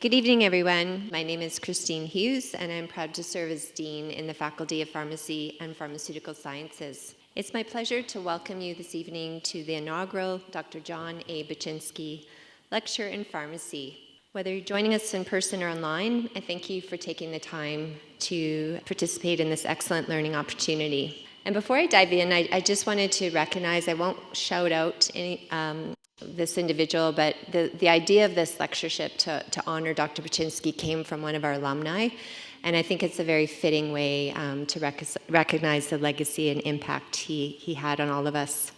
Good evening, everyone. My name is Christine Hughes, and I'm proud to serve as Dean in the Faculty of Pharmacy and Pharmaceutical Sciences. It's my pleasure to welcome you this evening to the inaugural Dr. John A. Bachynsky Lecture in Pharmacy. Whether you're joining us in person or online, I thank you for taking the time to participate in this excellent learning opportunity. And before I dive in, I just wanted to recognize, I won't shout out this individual, but the idea of this lectureship to honor Dr. Bachynsky came from one of our alumni, and I think it's a very fitting way to recognize the legacy and impact he had on all of us.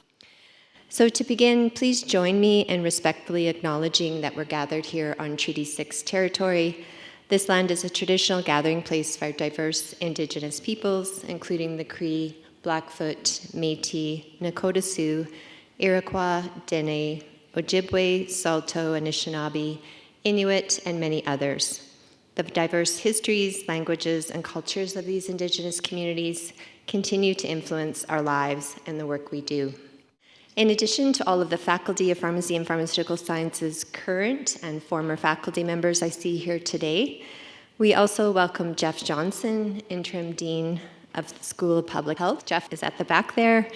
So to begin, please join me in respectfully acknowledging that we're gathered here on Treaty 6 territory. This land is a traditional gathering place for diverse Indigenous peoples, including the Cree, Blackfoot, Métis, Nakota Sioux, Iroquois, Dene, Ojibwe, Saulteaux, Anishinaabe, Inuit, and many others. The diverse histories, languages, and cultures of these Indigenous communities continue to influence our lives and the work we do. In addition to all of the Faculty of Pharmacy and Pharmaceutical Sciences current and former faculty members I see here today, we also welcome Jeff Johnson, Interim Dean of the School of Public Health. Jeff is at the back there.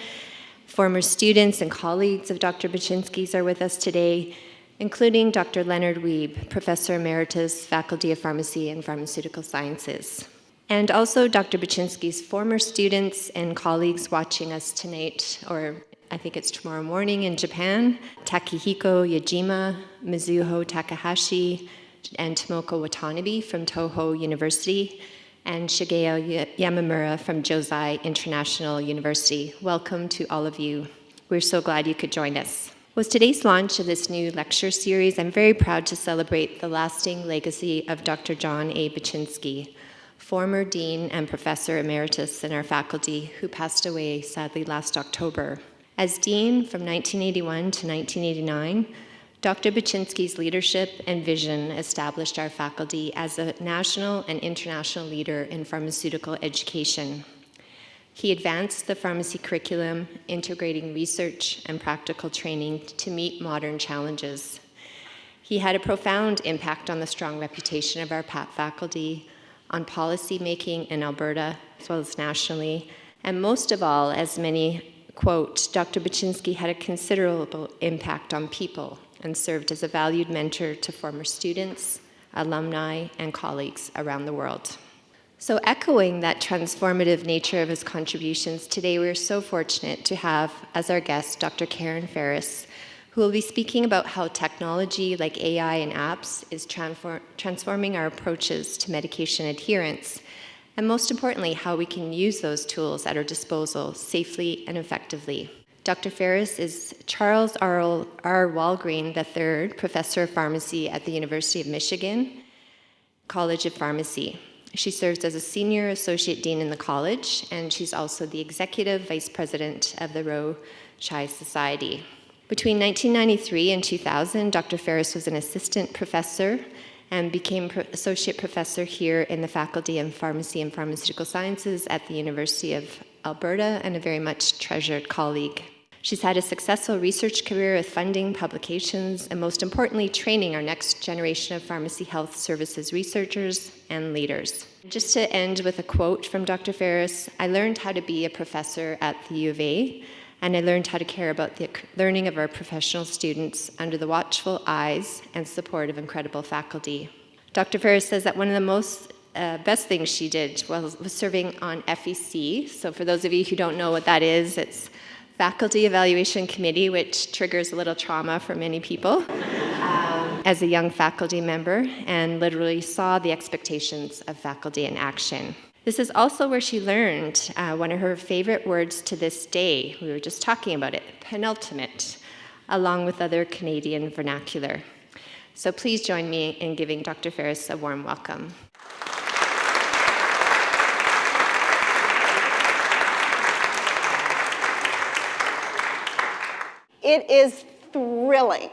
Former students and colleagues of Dr. Bachynsky's are with us today, including Dr. Leonard Wiebe, Professor Emeritus, Faculty of Pharmacy and Pharmaceutical Sciences. And also Dr. Bachynsky's former students and colleagues watching us tonight, or I think it's tomorrow morning in Japan, Takehiko Yajima, Mizuho Takahashi, and Tomoko Watanabe from Toho University, and Shigeo Yamamura from Josai International University. Welcome to all of you. We're so glad you could join us. With today's launch of this new lecture series, I'm very proud to celebrate the lasting legacy of Dr. John A. Bachynsky, former Dean and Professor Emeritus in our faculty, who passed away sadly last October. As Dean from 1981 to 1989, Dr. Bachynsky's leadership and vision established our faculty as a national and international leader in pharmaceutical education. He advanced the pharmacy curriculum, integrating research and practical training to meet modern challenges. He had a profound impact on the strong reputation of our faculty, on policy making in Alberta, as well as nationally, and most of all, as many quote, Dr. Bachynsky had a considerable impact on people and served as a valued mentor to former students, alumni, and colleagues around the world. So echoing that transformative nature of his contributions, today we are so fortunate to have as our guest Dr. Karen Farris, who will be speaking about how technology like AI and apps is transforming our approaches to medication adherence, and most importantly, how we can use those tools at our disposal safely and effectively. Dr. Farris is Charles R. Walgreen III, Professor of Pharmacy at the University of Michigan College of Pharmacy. She serves as a Senior Associate Dean in the college, and she's also the Executive Vice President of the Roe-Chai Society. Between 1993 and 2000, Dr. Farris was an Assistant Professor and became Associate Professor here in the Faculty of Pharmacy and Pharmaceutical Sciences at the University of Alberta, and a very much treasured colleague. She's had a successful research career with funding, publications, and most importantly, training our next generation of pharmacy health services researchers and leaders. Just to end with a quote from Dr. Farris, I learned how to be a professor at the U of A, and I learned how to care about the learning of our professional students under the watchful eyes and support of incredible faculty. Dr. Farris says that one of the most best things she did was serving on FEC. So for those of you who don't know what that is, it's Faculty Evaluation Committee, which triggers a little trauma for many people, as a young faculty member, and literally saw the expectations of faculty in action. This is also where she learned one of her favorite words to this day. We were just talking about it, penultimate, along with other Canadian vernacular. So please join me in giving Dr. Farris a warm welcome. It is thrilling,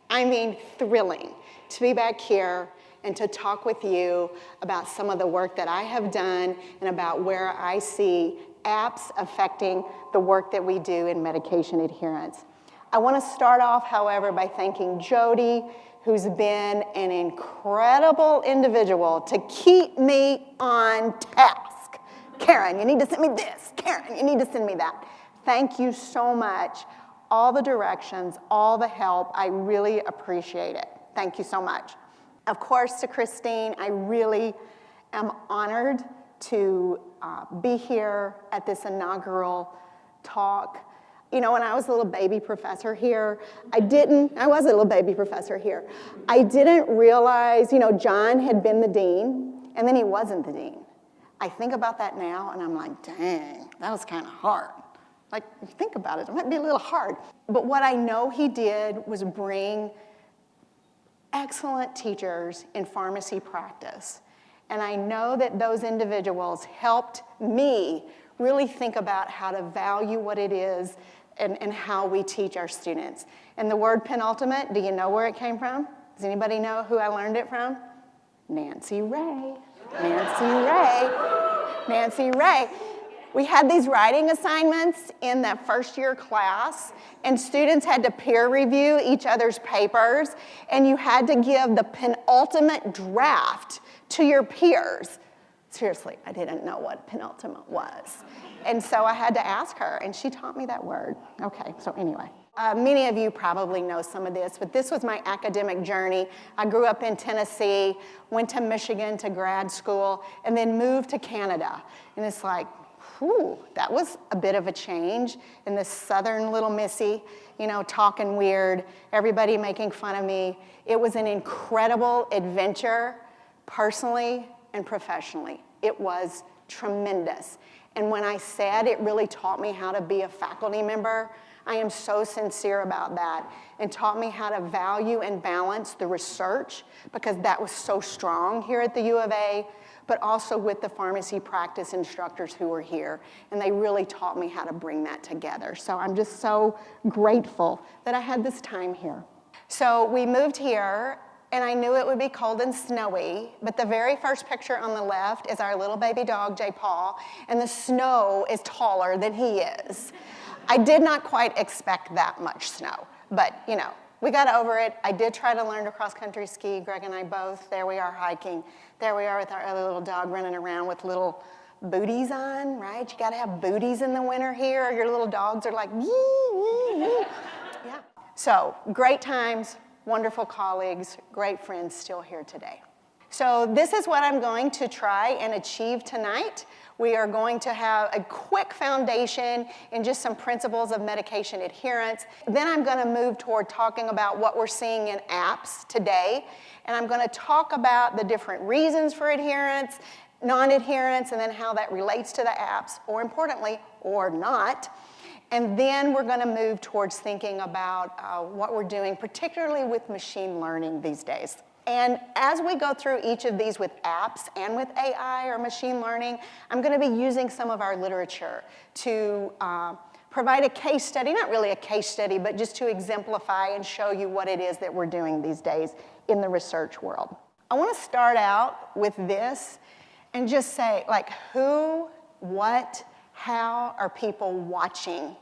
I mean thrilling, to be back here and to talk with you about some of the work that I have done and about where I see apps affecting the work that we do in medication adherence. I want to start off, however, by thanking Jody, who's been an incredible individual to keep me on task. Karen, you need to send me this. Karen, you need to send me that. Thank you so much. All the directions, all the help, I really appreciate it. Thank you so much. Of course, to Christine, I really am honored to be here at this inaugural talk. You know, when I was a little baby professor here, I was a little baby professor here. I didn't realize, you know, John had been the dean, and then he wasn't the dean. I think about that now, and I'm like, dang, that was kind of hard. Like, think about it, it might be a little hard. But what I know he did was bring excellent teachers in pharmacy practice. And I know that those individuals helped me really think about how to value what it is and how we teach our students. And the word penultimate, do you know where it came from? Does anybody know who I learned it from? Nancy Ray. Nancy Ray. Nancy Ray. We had these writing assignments in that first year class, and students had to peer review each other's papers, and you had to give the penultimate draft to your peers. Seriously, I didn't know what penultimate was. And so I had to ask her, and she taught me that word. Okay, so anyway. Many of you probably know some of this, but this was my academic journey. I grew up in Tennessee, went to Michigan to grad school, and then moved to Canada. And it's like, whew, that was a bit of a change in this southern little missy, you know, talking weird, everybody making fun of me. It was an incredible adventure, personally and professionally. It was tremendous. And when I said it really taught me how to be a faculty member, I am so sincere about that, and taught me how to value and balance the research, because that was so strong here at the U of A, but also with the pharmacy practice instructors who were here. And they really taught me how to bring that together. So I'm just so grateful that I had this time here. So we moved here, and I knew it would be cold and snowy, but the very first picture on the left is our little baby dog, J. Paul, and the snow is taller than he is. I did not quite expect that much snow, but you know, we got over it. I did try to learn to cross-country ski, Greg and I both. There we are hiking. There we are with our other little dog running around with little booties on, right? You gotta have booties in the winter here, or your little dogs are like, yee, yee, yee. Yeah. So, great times, wonderful colleagues, great friends still here today. So this is what I'm going to try and achieve tonight. We are going to have a quick foundation in just some principles of medication adherence. Then I'm going to move toward talking about what we're seeing in apps today. And I'm going to talk about the different reasons for adherence, non-adherence, and then how that relates to the apps, or importantly, or not. And then we're going to move towards thinking about what we're doing, particularly with machine learning these days. And as we go through each of these with apps and with AI or machine learning, I'm going to be using some of our literature to provide a case study, not really a case study, but just to exemplify and show you what it is that we're doing these days in the research world. I want to start out with this and just say, like, who, what, how are people watching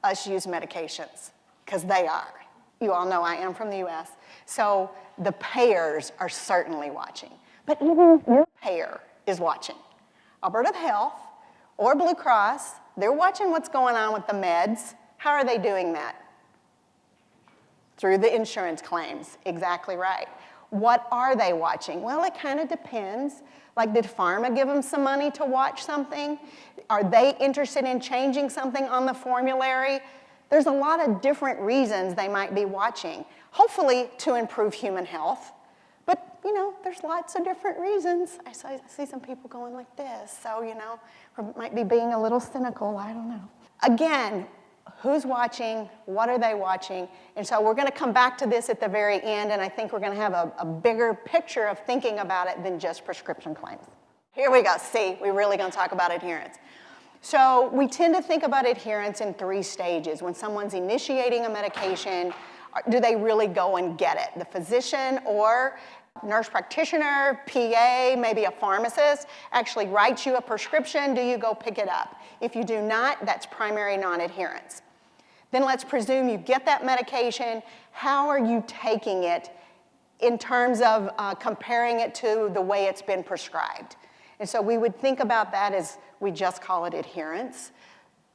us use medications? Because they are. You all know I am from the US. So the payers are certainly watching. But even your payer is watching. Alberta Health or Blue Cross, they're watching what's going on with the meds. How are they doing that? Through the insurance claims, exactly right. What are they watching? Well, it kind of depends. Like, did pharma give them some money to watch something? Are they interested in changing something on the formulary? There's a lot of different reasons they might be watching. Hopefully to improve human health. But, you know, there's lots of different reasons. I see some people going like this. So, you know, or might be being a little cynical, I don't know. Again, who's watching? What are they watching? And so we're going to come back to this at the very end, and I think we're going to have a bigger picture of thinking about it than just prescription claims. Here we go. See, we're really going to talk about adherence. So we tend to think about adherence in 3 stages. When someone's initiating a medication, do they really go and get it? The physician or nurse practitioner, PA, maybe a pharmacist actually writes you a prescription. Do you go pick it up? If you do not, that's primary non-adherence. Then let's presume you get that medication. How are you taking it in terms of comparing it to the way it's been prescribed. And so we would think about that as, we just call it adherence,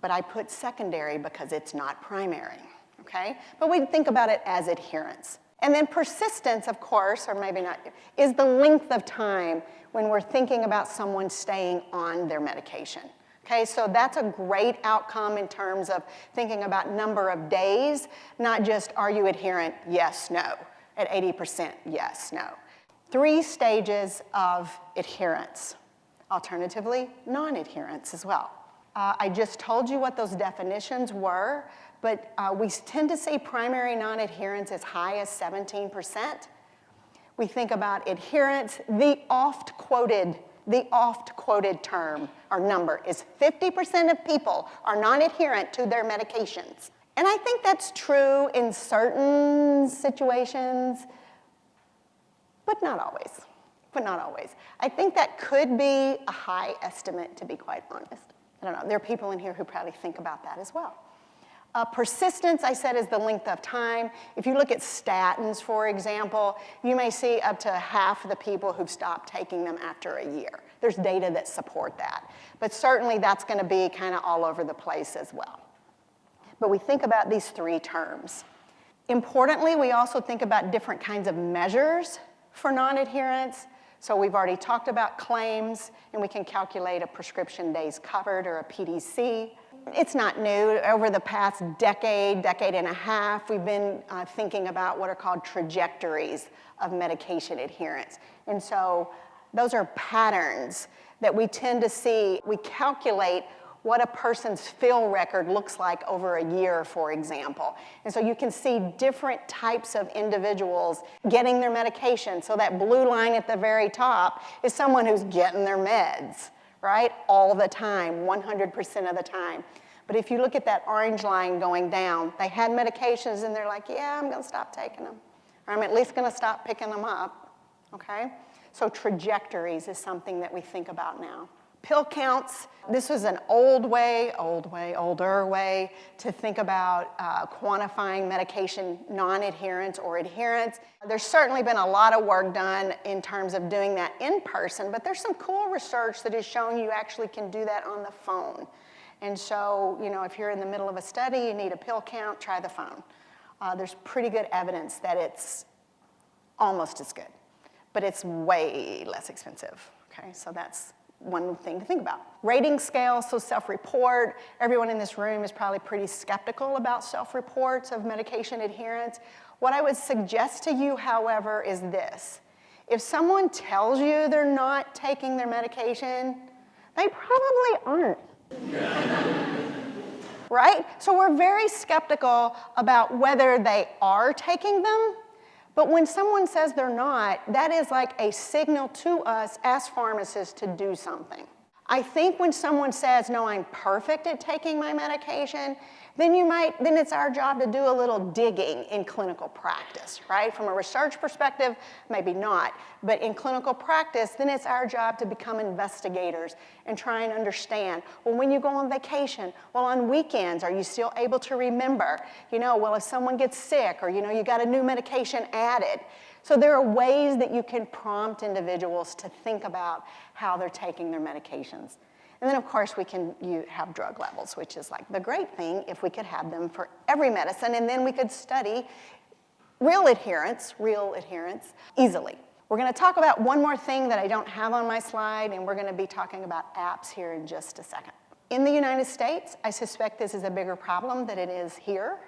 but I put secondary because it's not primary, okay? But we think about it as adherence. And then persistence, of course, or maybe not, is the length of time when we're thinking about someone staying on their medication. Okay, so that's a great outcome in terms of thinking about number of days, not just are you adherent, yes, no. At 80%, yes, no. 3 stages of adherence. Alternatively, non-adherence as well. I just told you what those definitions were, but we tend to see primary non-adherence as high as 17%. We think about adherence, the oft-quoted term or number is 50% of people are non-adherent to their medications. And I think that's true in certain situations, but not always. I think that could be a high estimate, to be quite honest. I don't know, there are people in here who probably think about that as well. Persistence, I said, is the length of time. If you look at statins, for example, you may see up to half of the people who've stopped taking them after a year. There's data that support that. But certainly that's going to be kind of all over the place as well. But we think about these 3 terms. Importantly, we also think about different kinds of measures for non-adherence. So we've already talked about claims, and we can calculate a prescription days covered or a PDC. It's not new. Over the past decade and a half, we've been thinking about what are called trajectories of medication adherence. And so those are patterns that we tend to see. We calculate what a person's fill record looks like over a year, for example. And so you can see different types of individuals getting their medication. So that blue line at the very top is someone who's getting their meds, right? All the time, 100% of the time. But if you look at that orange line going down, they had medications and they're like, yeah, I'm gonna stop taking them. Or I'm at least gonna stop picking them up, okay? So trajectories is something that we think about now. Pill counts, this was an older way to think about quantifying medication non-adherence or adherence. There's certainly been a lot of work done in terms of doing that in person, but there's some cool research that has shown you actually can do that on the phone. And so, you know, if you're in the middle of a study, you need a pill count, try the phone. There's pretty good evidence that it's almost as good, but it's way less expensive, okay? So that's one thing to think about. Rating scale, so self-report. Everyone in this room is probably pretty skeptical about self-reports of medication adherence. What I would suggest to you, however, is this. If someone tells you they're not taking their medication, they probably aren't. Right? So we're very skeptical about whether they are taking them. But when someone says they're not, that is like a signal to us as pharmacists to do something. I think when someone says, no, I'm perfect at taking my medication, then it's our job to do a little digging in clinical practice, right? From a research perspective, maybe not. But in clinical practice, then it's our job to become investigators and try and understand, well, when you go on vacation, well, on weekends, are you still able to remember? You know, well, if someone gets sick or, you know, you got a new medication added. So there are ways that you can prompt individuals to think about how they're taking their medications. And then, of course, you have drug levels, which is like the great thing if we could have them for every medicine, and then we could study real adherence easily. We're going to talk about one more thing that I don't have on my slide, and we're going to be talking about apps here in just a second. In the United States, I suspect this is a bigger problem than it is here.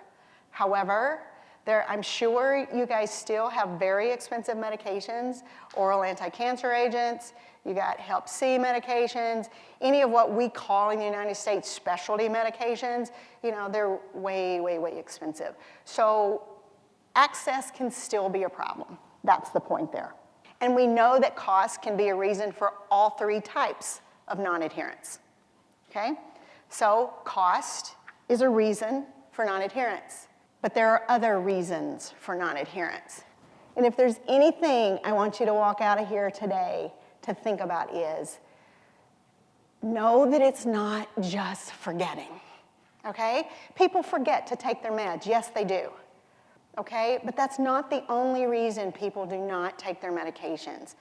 However, I'm sure you guys still have very expensive medications, oral anti-cancer agents, you got Hep C medications, any of what we call in the United States specialty medications, you know, they're way, way, way expensive. So access can still be a problem. That's the point there. And we know that cost can be a reason for all 3 types of non-adherence, okay? So cost is a reason for non-adherence. But there are other reasons for non-adherence. And if there's anything I want you to walk out of here today to think about is, know that it's not just forgetting, okay? People forget to take their meds. Yes, they do. okay? But that's not the only reason people do not take their medications.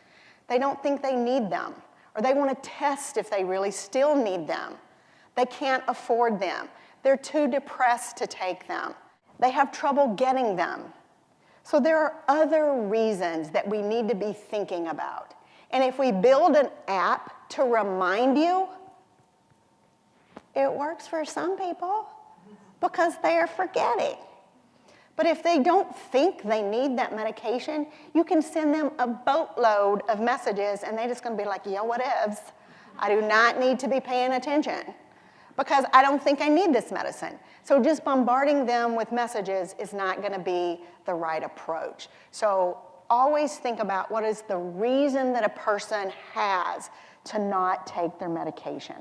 They don't think they need them, or they want to test if they really still need them. They can't afford them. They're too depressed to take them. They have trouble getting them. So there are other reasons that we need to be thinking about. And if we build an app to remind you, it works for some people because they are forgetting. But if they don't think they need that medication, you can send them a boatload of messages and they're just going to be like, yo, whatevs. I do not need to be paying attention because I don't think I need this medicine. So just bombarding them with messages is not going to be the right approach. So always think about what is the reason that a person has to not take their medication.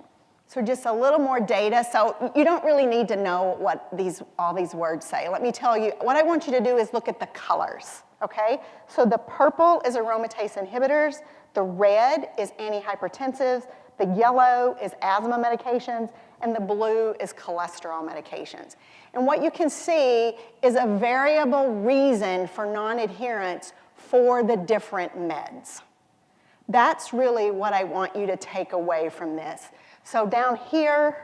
So just a little more data. So you don't really need to know what all these words say. Let me tell you, what I want you to do is look at the colors, okay? So the purple is aromatase inhibitors, the red is antihypertensives, the yellow is asthma medications, and the blue is cholesterol medications. And what you can see is a variable reason for non-adherence for the different meds. That's really what I want you to take away from this. So down here,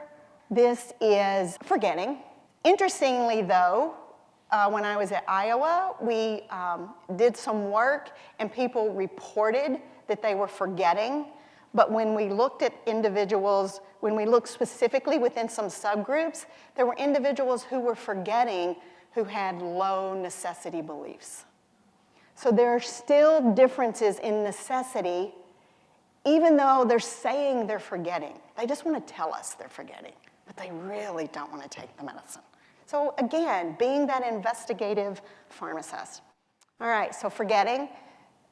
this is forgetting. Interestingly, though, when I was at Iowa, we did some work, and people reported that they were forgetting. But when we looked at individuals, when we looked specifically within some subgroups, there were individuals who were forgetting who had low necessity beliefs. So there are still differences in necessity, even though they're saying they're forgetting. They just want to tell us they're forgetting, but they really don't want to take the medicine. So again, being that investigative pharmacist. All right, so forgetting,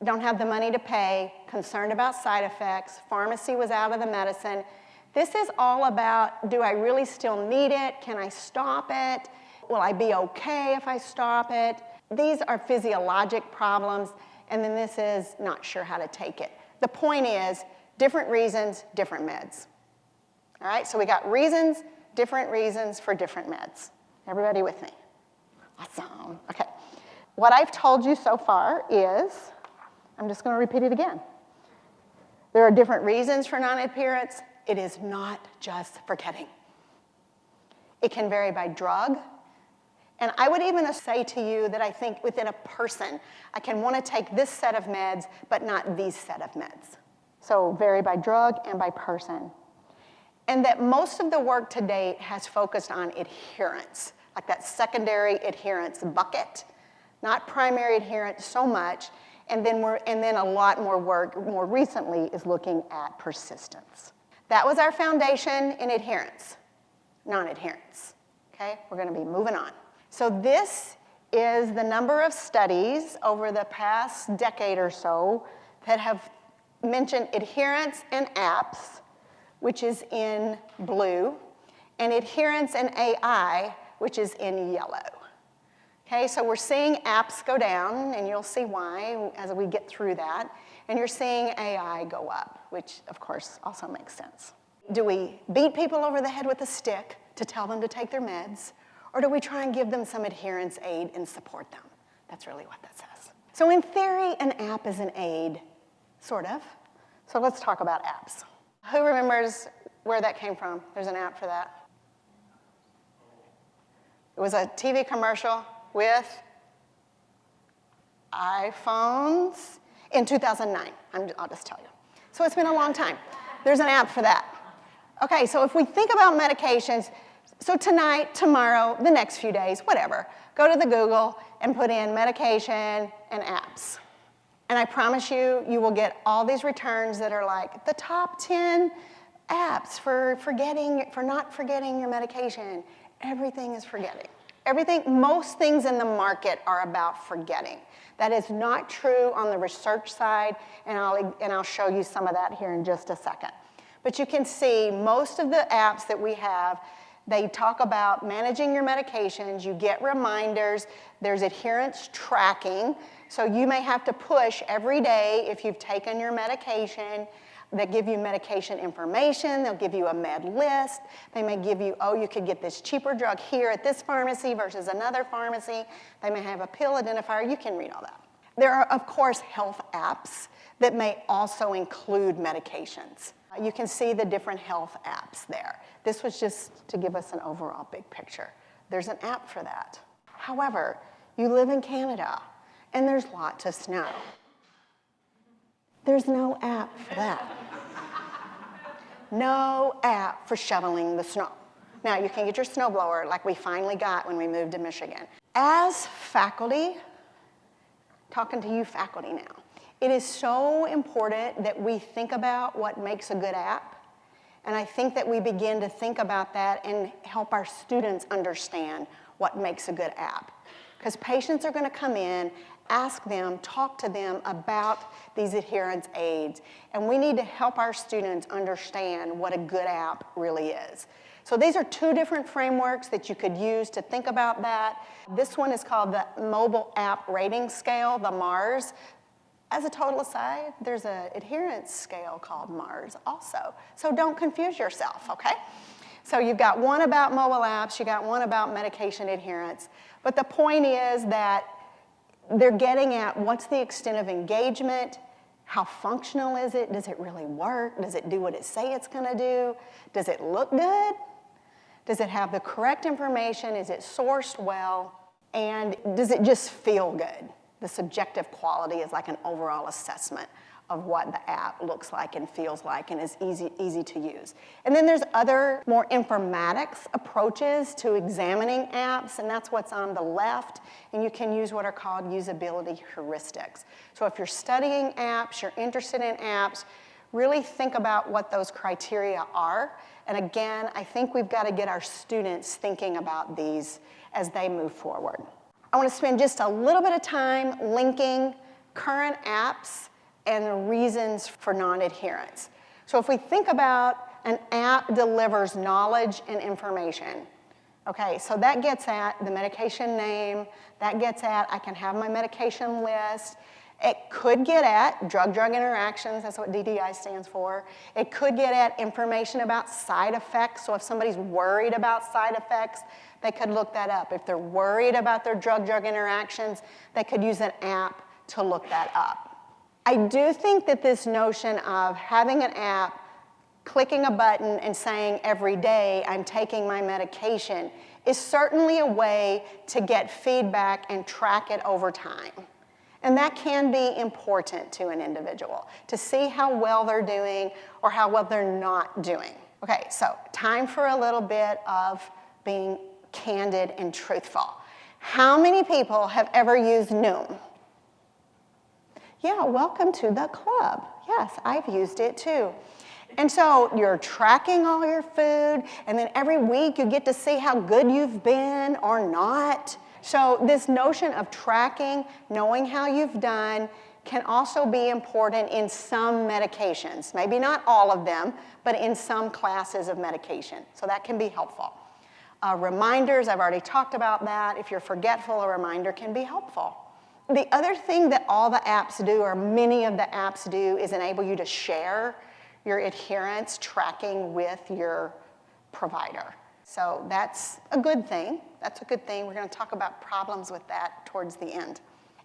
don't have the money to pay, concerned about side effects, pharmacy was out of the medicine. This is all about, do I really still need it? Can I stop it? Will I be okay if I stop it? These are physiologic problems, and then this is not sure how to take it. The point is, different reasons, different meds. All right, so we got reasons, different reasons for different meds. Everybody with me? Awesome, okay. What I've told you so far is, I'm just going to repeat it again. There are different reasons for non-adherence. It is not just forgetting. It can vary by drug. And I would even say to you that I think within a person, I can want to take this set of meds, but not these set of meds. So vary by drug and by person. And that most of the work to date has focused on adherence, like that secondary adherence bucket, not primary adherence so much. And then a lot more work, more recently, is looking at persistence. That was our foundation in adherence, non-adherence. Okay, we're going to be moving on. So this is the number of studies over the past decade or so that have mentioned adherence and apps, which is in blue, and adherence and AI, which is in yellow. Okay, so we're seeing apps go down, and you'll see why as we get through that, and you're seeing AI go up, which of course also makes sense. Do we beat people over the head with a stick to tell them to take their meds, or do we try and give them some adherence aid and support them? That's really what that says. So in theory, an app is an aid, sort of. So let's talk about apps. Who remembers where that came from? There's an app for that. It was a TV commercial with iPhones in 2009. I'll just tell you. So it's been a long time. There's an app for that. Okay, so if we think about medications, so tonight, tomorrow, the next few days, whatever, go to the Google and put in medication and apps. And I promise you, you will get all these returns that are like the top 10 apps for not forgetting your medication. Everything is forgetting. Most things in the market are about forgetting. That is not true on the research side, and I'll show you some of that here in just a second. But you can see most of the apps that we have, they talk about managing your medications. You get reminders. There's adherence tracking. So you may have to push every day if you've taken your medication. They give you medication information. They'll give you a med list. They may give you, oh, you could get this cheaper drug here at this pharmacy versus another pharmacy. They may have a pill identifier. You can read all that. There are, of course, health apps that may also include medications. You can see the different health apps there. This was just to give us an overall big picture. There's an app for that. However, you live in Canada, and there's lots of snow. There's no app for that. No app for shoveling the snow. Now, you can get your snowblower like we finally got when we moved to Michigan. As faculty, talking to you faculty now, it is so important that we think about what makes a good app. And I think that we begin to think about that and help our students understand what makes a good app. Because patients are going to come in, ask them, talk to them about these adherence aids. And we need to help our students understand what a good app really is. So these are two different frameworks that you could use to think about that. This one is called the Mobile App Rating Scale, the MARS. As a total aside, there's an adherence scale called MARS also. So don't confuse yourself, okay? So you've got one about mobile apps, you got one about medication adherence. But the point is that they're getting at what's the extent of engagement, how functional is it, does it really work, does it do what it say it's gonna do, does it look good, does it have the correct information, is it sourced well, and does it just feel good? The subjective quality is like an overall assessment of what the app looks like and feels like and is easy to use. And then there's other more informatics approaches to examining apps, and that's what's on the left, and you can use what are called usability heuristics. So if you're studying apps, you're interested in apps, really think about what those criteria are. And again, I think we've got to get our students thinking about these as they move forward. I want to spend just a little bit of time linking current apps and the reasons for non-adherence. So if we think about an app delivers knowledge and information, okay, so that gets at the medication name, that gets at I can have my medication list, it could get at drug-drug interactions, that's what DDI stands for. It could get at information about side effects, so if somebody's worried about side effects, they could look that up. If they're worried about their drug-drug interactions, they could use an app to look that up. I do think that this notion of having an app, clicking a button and saying every day I'm taking my medication is certainly a way to get feedback and track it over time. And that can be important to an individual, to see how well they're doing or how well they're not doing. Okay, so time for a little bit of being candid and truthful. How many people have ever used Noom? Yeah, welcome to the club. Yes, I've used it too. And so you're tracking all your food, and then every week you get to see how good you've been or not. So this notion of tracking, knowing how you've done, can also be important in some medications. Maybe not all of them, but in some classes of medication. So that can be helpful. Reminders, I've already talked about that. If you're forgetful, a reminder can be helpful. The other thing that all the apps do, or many of the apps do, is enable you to share your adherence tracking with your provider. So that's a good thing. That's a good thing. We're going to talk about problems with that towards the end.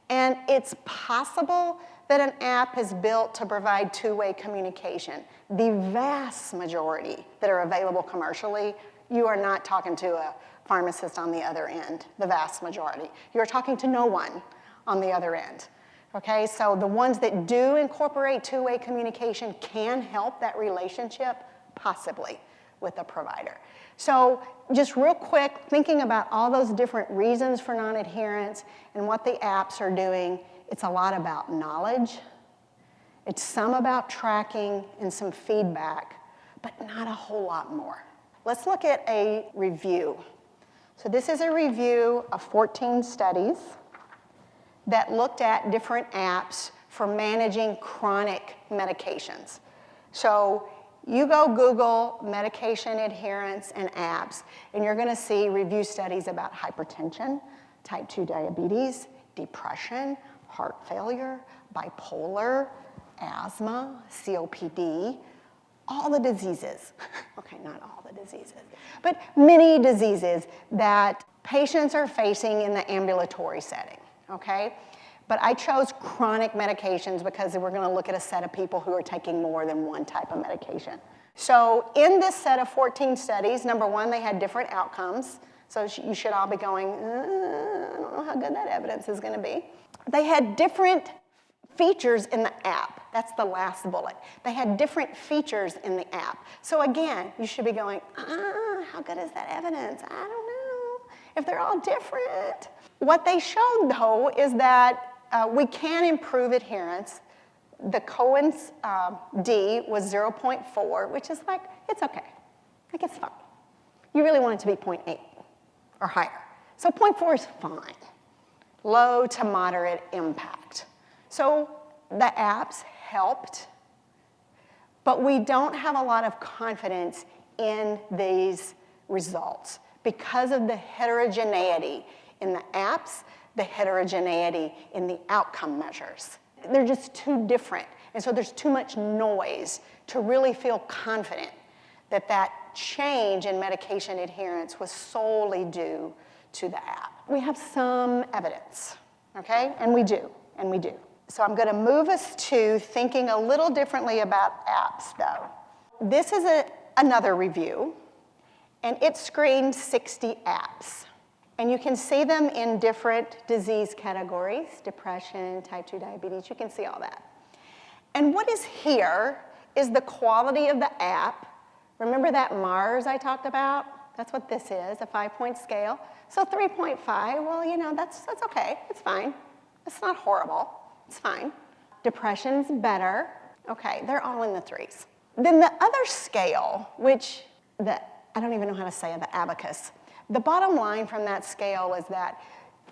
And it's possible that an app is built to provide two-way communication. The vast majority that are available commercially, you are not talking to a pharmacist on the other end, the vast majority. You're talking to no one on the other end. Okay, so the ones that do incorporate two-way communication can help that relationship, possibly, with a provider. So just real quick, thinking about all those different reasons for non-adherence and what the apps are doing, it's a lot about knowledge. It's some about tracking and some feedback, but not a whole lot more. Let's look at a review. So this is a review of 14 studies that looked at different apps for managing chronic medications. So you go Google medication adherence and apps, and you're going to see review studies about hypertension, type 2 diabetes, depression, heart failure, bipolar, asthma, COPD, all the diseases, okay, not all the diseases, but many diseases that patients are facing in the ambulatory setting, okay? But I chose chronic medications because we're gonna look at a set of people who are taking more than one type of medication. So in this set of 14 studies, number one, they had different outcomes. So you should all be going, I don't know how good that evidence is gonna be. They had different features in the app. That's the last bullet. They had different features in the app. So again, you should be going, how good is that evidence? I don't know if they're all different. What they showed, though, is that we can improve adherence. The Cohen's D was 0.4, which is like, it's okay. Like, it's fine. You really want it to be 0.8 or higher. So 0.4 is fine. Low to moderate impact. So the apps helped, but we don't have a lot of confidence in these results because of the heterogeneity in the apps, the heterogeneity in the outcome measures. They're just too different, and so there's too much noise to really feel confident that that change in medication adherence was solely due to the app. We have some evidence, okay? And we do. So I'm gonna move us to thinking a little differently about apps, though. This is another review, and it screened 60 apps. And you can see them in different disease categories, depression, type 2 diabetes, you can see all that. And what is here is the quality of the app. Remember that Mars I talked about? That's what this is, a 5-point scale. So 3.5, well, you know, that's okay, it's fine. It's not horrible, it's fine. Depression's better. Okay, they're all in the 3s. Then the other scale, which I don't even know how to say it, the abacus. The bottom line from that scale is that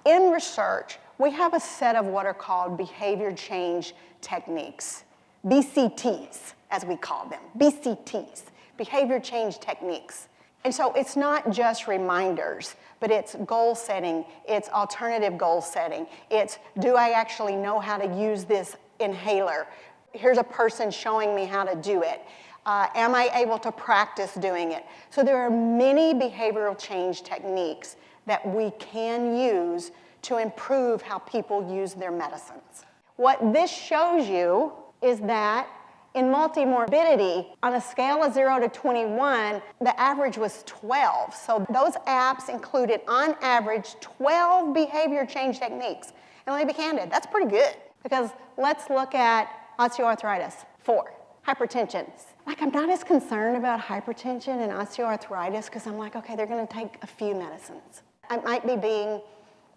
in research, we have a set of what are called behavior change techniques, BCTs, as we call them, BCTs, behavior change techniques. And so it's not just reminders, but it's goal setting, it's alternative goal setting, it's do I actually know how to use this inhaler? Here's a person showing me how to do it. Am I able to practice doing it? So there are many behavioral change techniques that we can use to improve how people use their medicines. What this shows you is that in multimorbidity, on a scale of 0 to 21, the average was 12. So those apps included, on average, 12 behavior change techniques. And let me be candid, that's pretty good. Because let's look at osteoarthritis, 4. Hypertension. Like, I'm not as concerned about hypertension and osteoarthritis because I'm like, okay, they're gonna take a few medicines. I might be being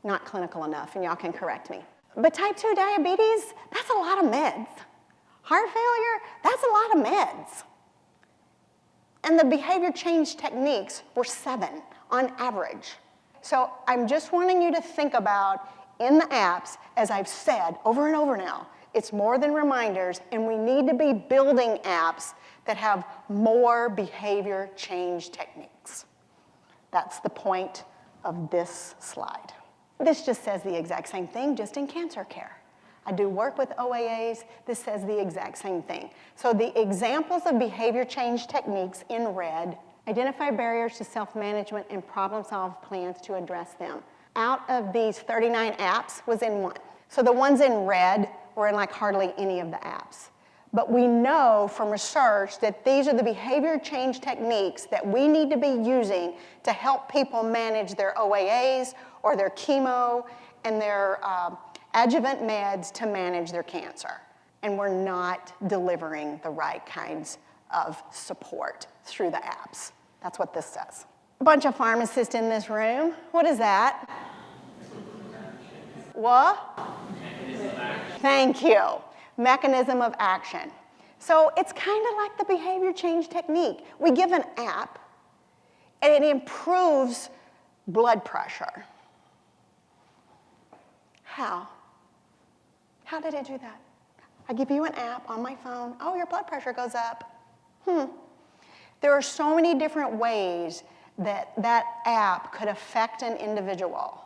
not clinical enough, and y'all can correct me. But type 2 diabetes, that's a lot of meds. Heart failure, that's a lot of meds. And the behavior change techniques were 7 on average. So I'm just wanting you to think about in the apps, as I've said over and over now, it's more than reminders, and we need to be building apps that have more behavior change techniques. That's the point of this slide. This just says the exact same thing, just in cancer care. I do work with OAAs, this says the exact same thing. So the examples of behavior change techniques in red, identify barriers to self-management and problem-solve plans to address them. Out of these 39 apps was in 1. So the ones in red were in like hardly any of the apps. But we know from research that these are the behavior change techniques that we need to be using to help people manage their OAAs or their chemo and their adjuvant meds to manage their cancer. And we're not delivering the right kinds of support through the apps. That's what this says. A bunch of pharmacists in this room. What is that? What? Thank you. Mechanism of action. So it's kind of like the behavior change technique. We give an app, and it improves blood pressure. How? How did it do that? I give you an app on my phone. Oh, your blood pressure goes up. There are so many different ways that that app could affect an individual,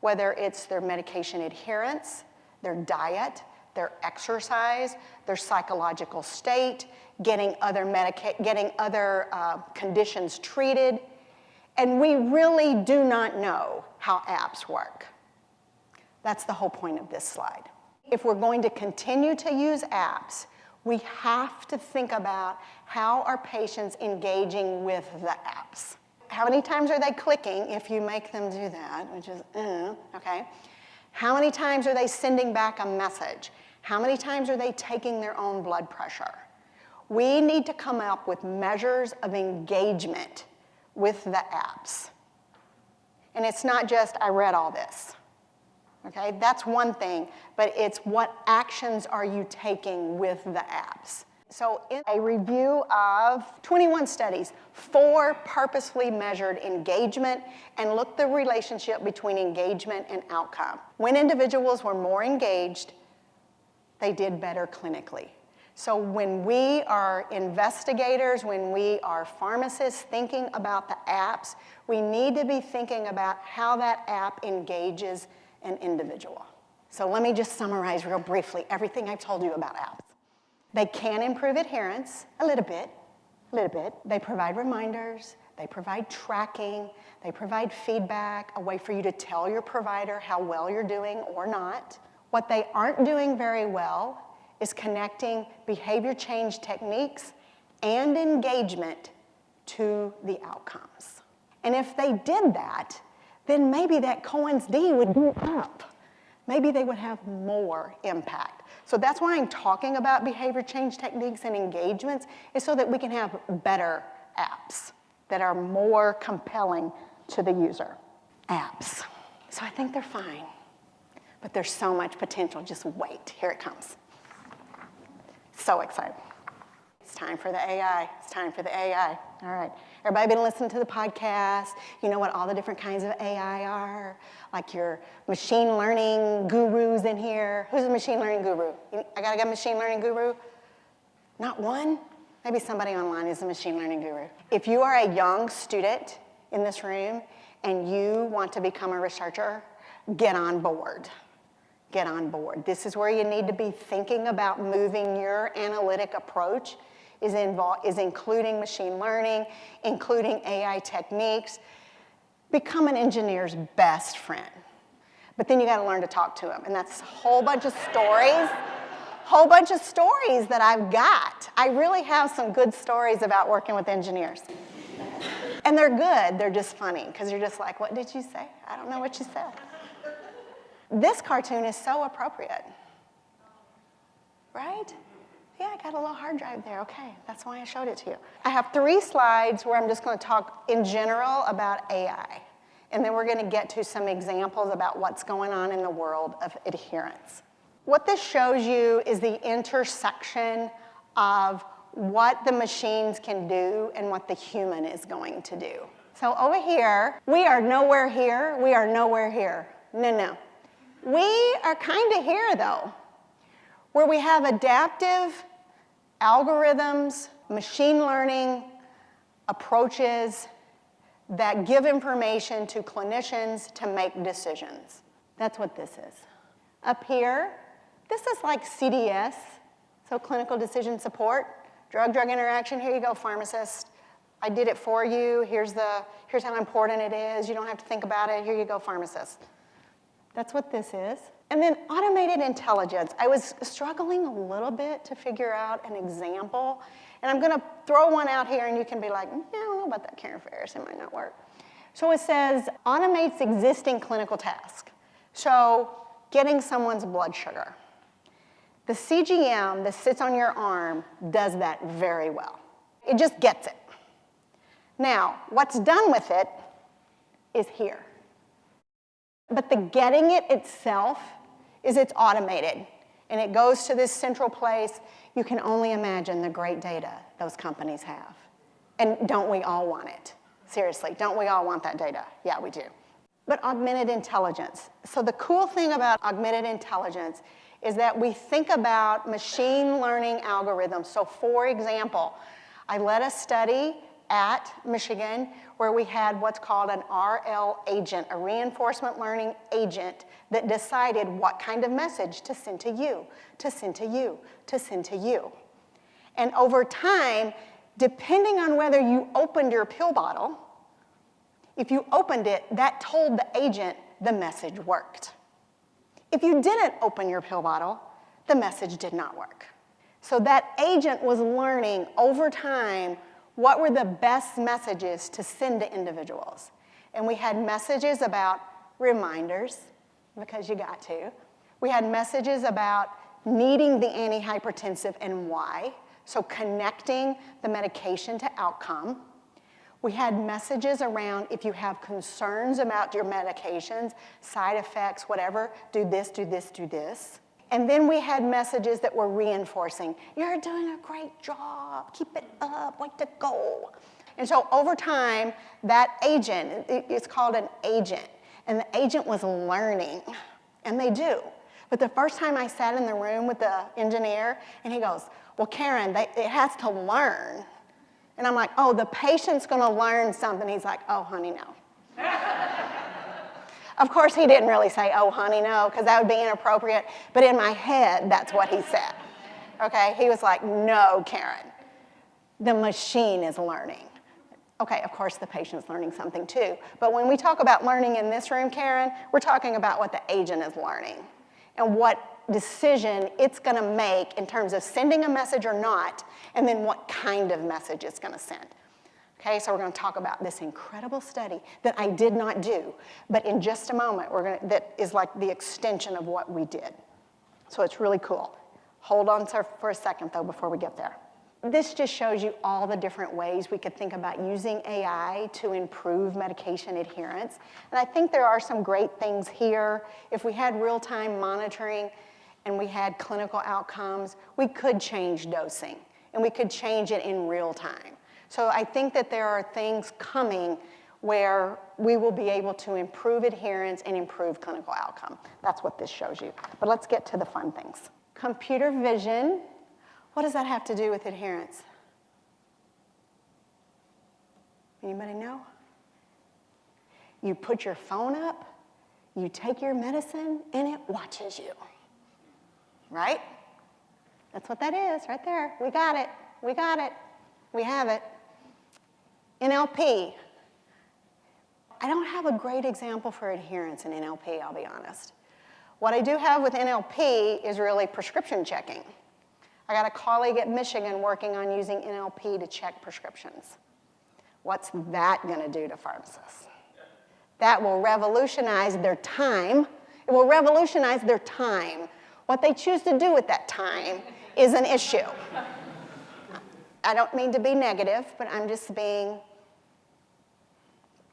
whether it's their medication adherence, their diet, their exercise, their psychological state, getting other conditions treated. And we really do not know how apps work. That's the whole point of this slide. If we're going to continue to use apps, we have to think about how are patients engaging with the apps. How many times are they clicking if you make them do that, which is, okay? How many times are they sending back a message? How many times are they taking their own blood pressure? We need to come up with measures of engagement with the apps. And it's not just, I read all this. Okay, that's one thing, but it's what actions are you taking with the apps. So in a review of 21 studies, 4 purposefully measured engagement and looked the relationship between engagement and outcome. When individuals were more engaged, they did better clinically. So when we are investigators, when we are pharmacists thinking about the apps, we need to be thinking about how that app engages an individual. So let me just summarize real briefly everything I've told you about apps. They can improve adherence a little bit. They provide reminders, they provide tracking, they provide feedback, a way for you to tell your provider how well you're doing or not. What they aren't doing very well is connecting behavior change techniques and engagement to the outcomes. And if they did that, then maybe that Cohen's D would go up. Maybe they would have more impact. So that's why I'm talking about behavior change techniques and engagements, is so that we can have better apps that are more compelling to the user. Apps. So I think they're fine, but there's so much potential. Just wait, here it comes. So excited. It's time for the AI. It's time for the AI. All right. Everybody been listening to the podcast? You know what all the different kinds of AI are? Like your machine learning gurus in here. Who's a machine learning guru? I got a machine learning guru? Not one? Maybe somebody online is a machine learning guru. If you are a young student in this room and you want to become a researcher, get on board. Get on board. This is where you need to be thinking about moving your analytic approach is including machine learning, including AI techniques. Become an engineer's best friend. But then you gotta learn to talk to them. And that's a whole bunch of stories that I've got. I really have some good stories about working with engineers. And they're good, they're just funny, because you're just like, what did you say? I don't know what you said. This cartoon is so appropriate, right? Yeah, I got a little hard drive there. Okay, that's why I showed it to you. I have 3 slides where I'm just going to talk in general about AI. And then we're going to get to some examples about what's going on in the world of adherence. What this shows you is the intersection of what the machines can do and what the human is going to do. So over here, we are nowhere here. We are nowhere here. No. We are kind of here, though, where we have adaptive algorithms, machine learning approaches that give information to clinicians to make decisions. That's what this is. Up here, this is like CDS, so clinical decision support, drug-drug interaction. Here you go, pharmacist. I did it for you. Here's how important it is. You don't have to think about it. Here you go, pharmacist. That's what this is. And then automated intelligence. I was struggling a little bit to figure out an example. And I'm going to throw one out here, and you can be like, I don't know about that, Karen Farris. It might not work. So it says, automates existing clinical tasks. So getting someone's blood sugar. The CGM that sits on your arm does that very well. It just gets it. Now, what's done with it is here. But the getting it itself it's automated. And it goes to this central place. You can only imagine the great data those companies have. And don't we all want it? Seriously, don't we all want that data? Yeah, we do. But augmented intelligence. So the cool thing about augmented intelligence is that we think about machine learning algorithms. So for example, I led a study at Michigan where we had what's called an RL agent, a reinforcement learning agent that decided what kind of message to send to you, to send to you, to send to you. And over time, depending on whether you opened your pill bottle, if you opened it, that told the agent the message worked. If you didn't open your pill bottle, the message did not work. So that agent was learning over time what were the best messages to send to individuals. And we had messages about reminders, because you got to. We had messages about needing the antihypertensive and why, so connecting the medication to outcome. We had messages around if you have concerns about your medications, side effects, whatever, do this, do this, do this. And then we had messages that were reinforcing. You're doing a great job. Keep it up. Way to go. And so over time, that agent, it's called an agent, and the agent was learning, and they do. But the first time I sat in the room with the engineer, and he goes, well, Karen, it has to learn. And I'm like, oh, the patient's going to learn something. He's like, oh, honey, no. Of course, he didn't really say, oh, honey, no, because that would be inappropriate. But in my head, that's what he said. Okay? He was like, no, Karen. The machine is learning. Okay, of course, the patient's learning something too. But when we talk about learning in this room, Karen, we're talking about what the agent is learning and what decision it's going to make in terms of sending a message or not, and then what kind of message it's going to send. Okay, so we're going to talk about this incredible study that I did not do, but in just a moment, that is like the extension of what we did. So it's really cool. Hold on for a second, though, before we get there. This just shows you all the different ways we could think about using AI to improve medication adherence. And I think there are some great things here. If we had real-time monitoring and we had clinical outcomes, we could change dosing, and we could change it in real time. So I think that there are things coming where we will be able to improve adherence and improve clinical outcome. That's what this shows you. But let's get to the fun things. Computer vision, what does that have to do with adherence? Anybody know? You put your phone up, you take your medicine, and it watches you. Right? That's what that is right there. We got it. We got it. We have it. NLP. I don't have a great example for adherence in NLP, I'll be honest. What I do have with NLP is really prescription checking. I got a colleague at Michigan working on using NLP to check prescriptions. What's that going to do to pharmacists? That will revolutionize their time. It will revolutionize their time. What they choose to do with that time is an issue. I don't mean to be negative, but I'm just being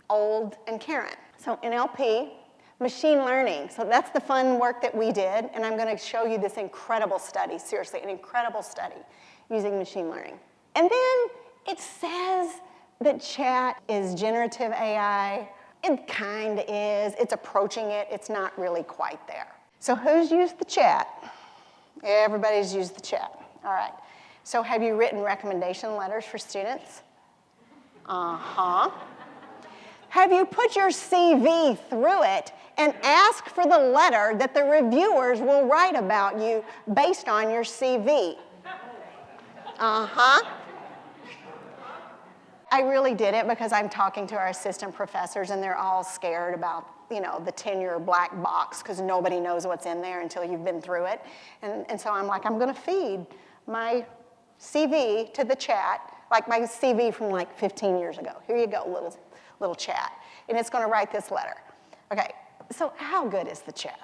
old and Karen. So NLP, machine learning. So that's the fun work that we did, and I'm going to show you this incredible study, seriously, an incredible study using machine learning. And then it says that chat is generative AI. It kind of is. It's approaching it. It's not really quite there. So who's used the chat? Everybody's used the chat. All right. So have you written recommendation letters for students? Uh-huh. Have you put your CV through it and asked for the letter that the reviewers will write about you based on your CV? Uh-huh. I really did it because I'm talking to our assistant professors, and they're all scared about, the tenure black box because nobody knows what's in there until you've been through it. And so I'm like, I'm going to feed my CV to the chat, like my CV from like 15 years ago. Here you go, little chat. And it's going to write this letter. Okay, so how good is the chat?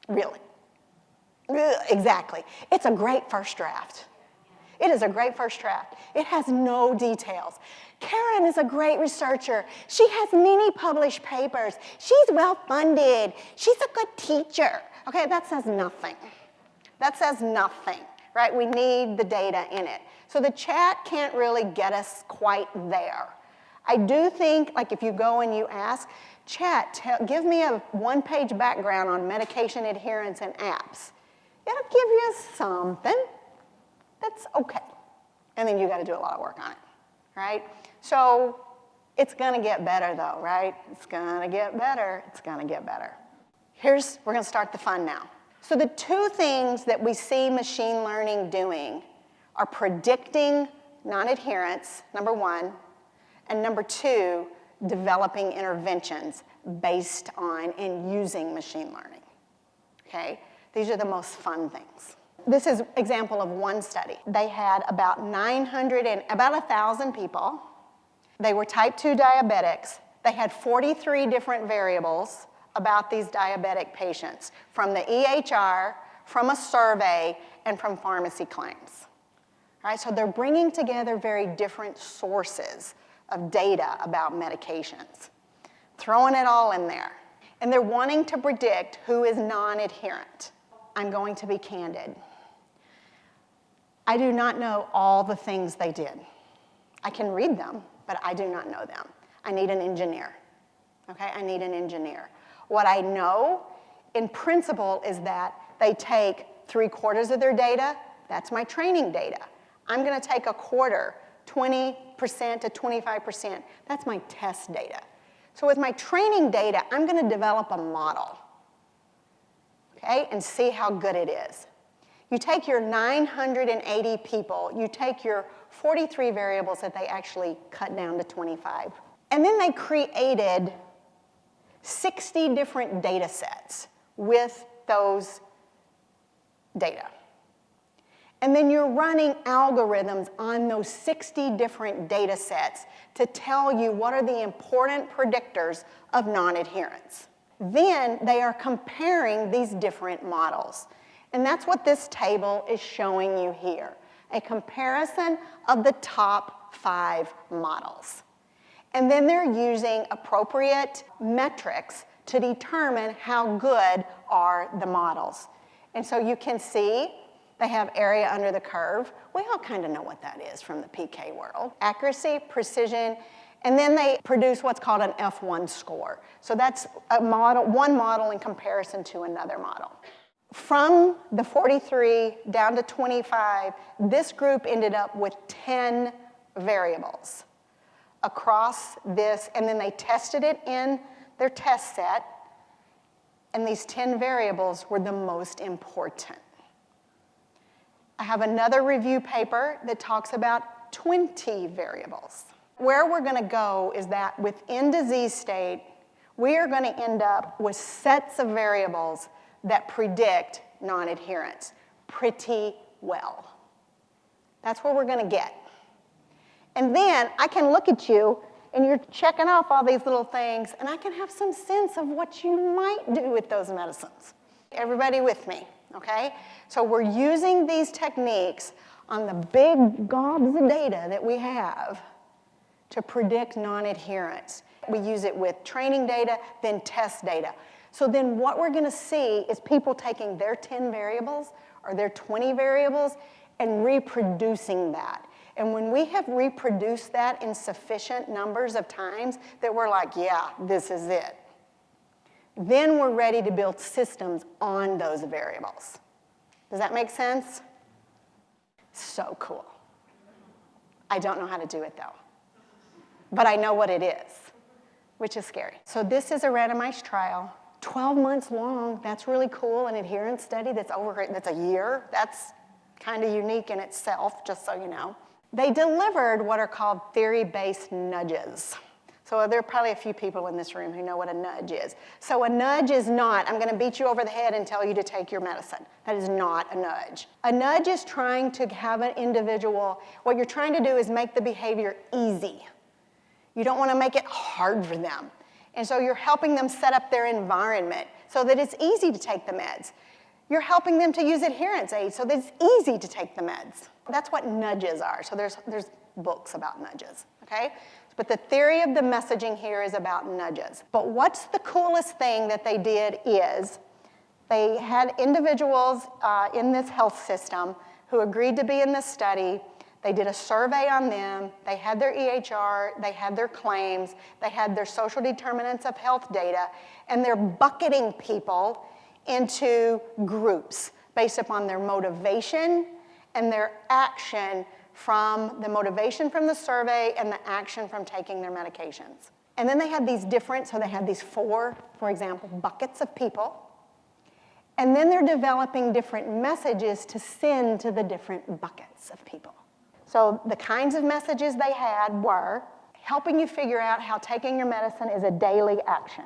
Really? Exactly. It's a great first draft. It is a great first draft. It has no details. Karen is a great researcher. She has many published papers. She's well-funded. She's a good teacher. Okay, that says nothing. That says nothing, right? We need the data in it. So the chat can't really get us quite there. I do think, like if you go and you ask, chat, give me a one-page background on medication adherence and apps. It'll give you something that's okay. And then you got to do a lot of work on it, right? So it's gonna get better though, right? It's gonna get better, it's gonna get better. We're gonna start the fun now. So the two things that we see machine learning doing are predicting non-adherence, number one, and number two, developing interventions based on and using machine learning, okay? These are the most fun things. This is an example of one study. They had about 1,000 people. They were type 2 diabetics. They had 43 different variables about these diabetic patients from the EHR, from a survey, and from pharmacy claims. All right, so they're bringing together very different sources of data about medications, throwing it all in there. And they're wanting to predict who is non-adherent. I'm going to be candid. I do not know all the things they did. I can read them, but I do not know them. I need an engineer, okay? I need an engineer. What I know in principle is that they take 3/4 of their data. That's my training data. I'm gonna take a quarter, 20% to 25%. That's my test data. So with my training data, I'm gonna develop a model, okay, and see how good it is. You take your 980 people, you take your 43 variables that they actually cut down to 25. And then they created 60 different data sets with those data. And then you're running algorithms on those 60 different data sets to tell you what are the important predictors of non-adherence. Then they are comparing these different models. And that's what this table is showing you here, a comparison of the top 5 models. And then they're using appropriate metrics to determine how good are the models. And so you can see they have area under the curve. We all kind of know what that is from the PK world. Accuracy, precision, and then they produce what's called an F1 score. So that's a model, one model in comparison to another model. From the 43 down to 25, this group ended up with 10 variables across this, and then they tested it in their test set, and these 10 variables were the most important. I have another review paper that talks about 20 variables. Where we're gonna go is that within disease state, we are gonna end up with sets of variables that predict non-adherence pretty well. That's where we're gonna get. And then I can look at you and you're checking off all these little things, and I can have some sense of what you might do with those medicines. Everybody with me, okay? So we're using these techniques on the big gobs of data that we have to predict non-adherence. We use it with training data, then test data. So then what we're gonna see is people taking their 10 variables or their 20 variables and reproducing that. And when we have reproduced that in sufficient numbers of times that we're like, yeah, this is it, then we're ready to build systems on those variables. Does that make sense? So cool. I don't know how to do it though, but I know what it is, which is scary. So this is a randomized trial, 12 months long. That's really cool. An adherence study that's a year. That's kind of unique in itself, just so you know. They delivered what are called theory-based nudges. So there are probably a few people in this room who know what a nudge is. So a nudge is not, I'm gonna beat you over the head and tell you to take your medicine. That is not a nudge. A nudge is trying to have an individual, what you're trying to do is make the behavior easy. You don't wanna make it hard for them. And so you're helping them set up their environment so that it's easy to take the meds. You're helping them to use adherence aids so that it's easy to take the meds. That's what nudges are. So there's books about nudges, okay? But the theory of the messaging here is about nudges. But what's the coolest thing that they did is they had individuals in this health system who agreed to be in this study. They did a survey on them. They had their EHR. They had their claims. They had their social determinants of health data. And they're bucketing people into groups based upon their motivation and their action from the motivation from the survey and the action from taking their medications. And then they had these different, so they had these 4, for example, buckets of people. And then they're developing different messages to send to the different buckets of people. So the kinds of messages they had were helping you figure out how taking your medicine is a daily action,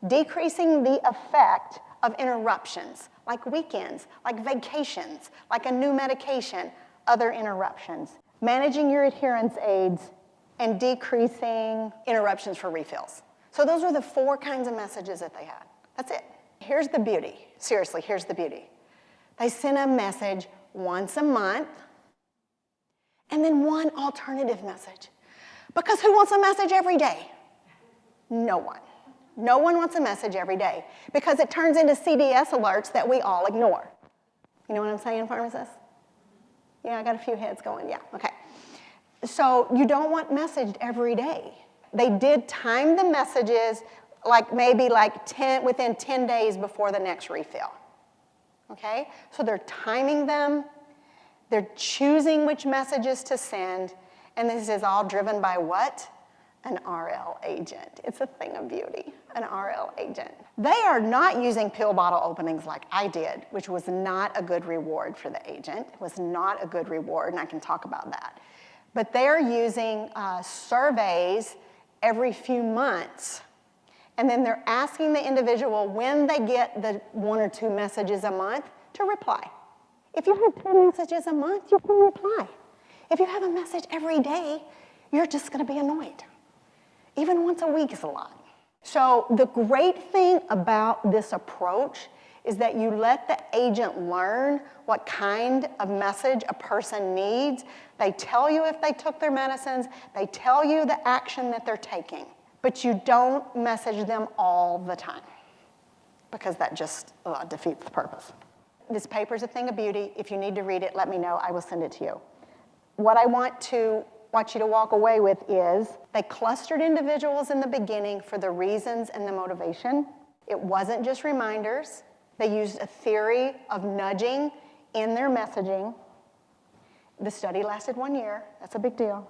decreasing the effect of interruptions, like weekends, like vacations, like a new medication, other interruptions, managing your adherence aids, and decreasing interruptions for refills. So those were the 4 kinds of messages that they had. That's it. Here's the beauty. Seriously, here's the beauty. They sent a message once a month, and then one alternative message. Because who wants a message every day? No one. No one wants a message every day because it turns into CDS alerts that we all ignore. You know what I'm saying, pharmacists? Yeah, I got a few heads going, yeah, okay. So you don't want messaged every day. They did time the messages within 10 days before the next refill, okay? So they're timing them, they're choosing which messages to send, and this is all driven by what? An RL agent. It's a thing of beauty, an RL agent. They are not using pill bottle openings like I did, which was not a good reward for the agent. It was not a good reward, and I can talk about that. But they're using surveys every few months, and then they're asking the individual when they get the 1 or 2 messages a month to reply. If you have 10 messages a month, you can reply. If you have a message every day, you're just going to be annoyed. Even once a week is a lot. So the great thing about this approach is that you let the agent learn what kind of message a person needs. They tell you if they took their medicines. They tell you the action that they're taking. But you don't message them all the time because that just defeats the purpose. This paper's a thing of beauty. If you need to read it, let me know. I will send it to you. What I want you to walk away with is they clustered individuals in the beginning for the reasons and the motivation. It wasn't just reminders. They used a theory of nudging in their messaging. The study lasted 1 year. That's a big deal.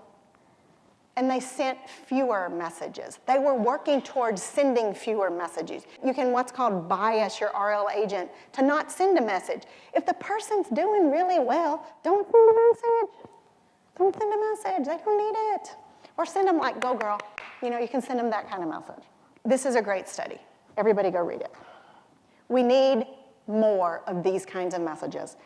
And they sent fewer messages. They were working towards sending fewer messages. You can what's called bias your RL agent to not send a message. If the person's doing really well, don't send a message. Don't send a message. They don't need it. Or send them like, go girl. You know, you can send them that kind of message. This is a great study. Everybody go read it. We need more of these kinds of messages.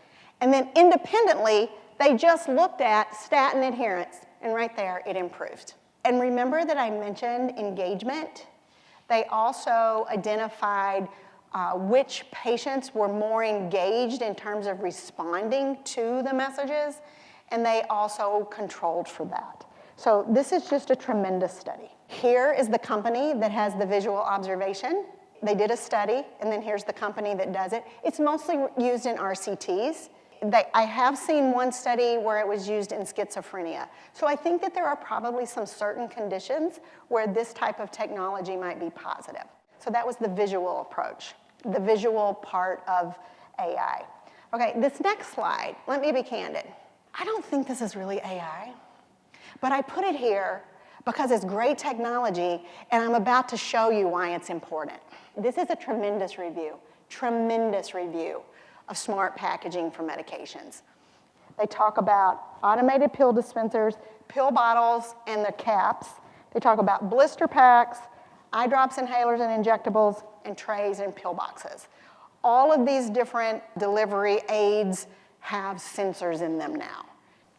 And then independently, they just looked at statin adherence, and right there, it improved. And remember that I mentioned engagement? They also identified which patients were more engaged in terms of responding to the messages, and they also controlled for that. So this is just a tremendous study. Here is the company that has the visual observation. They did a study, and then here's the company that does it. It's mostly used in RCTs. I have seen one study where it was used in schizophrenia. So I think that there are probably some certain conditions where this type of technology might be positive. So that was the visual approach, the visual part of AI. Okay, this next slide, let me be candid. I don't think this is really AI, but I put it here because it's great technology, and I'm about to show you why it's important. This is a tremendous review of smart packaging for medications. They talk about automated pill dispensers, pill bottles, and their caps. They talk about blister packs, eye drops, inhalers, and injectables, and trays and pill boxes. All of these different delivery aids have sensors in them now.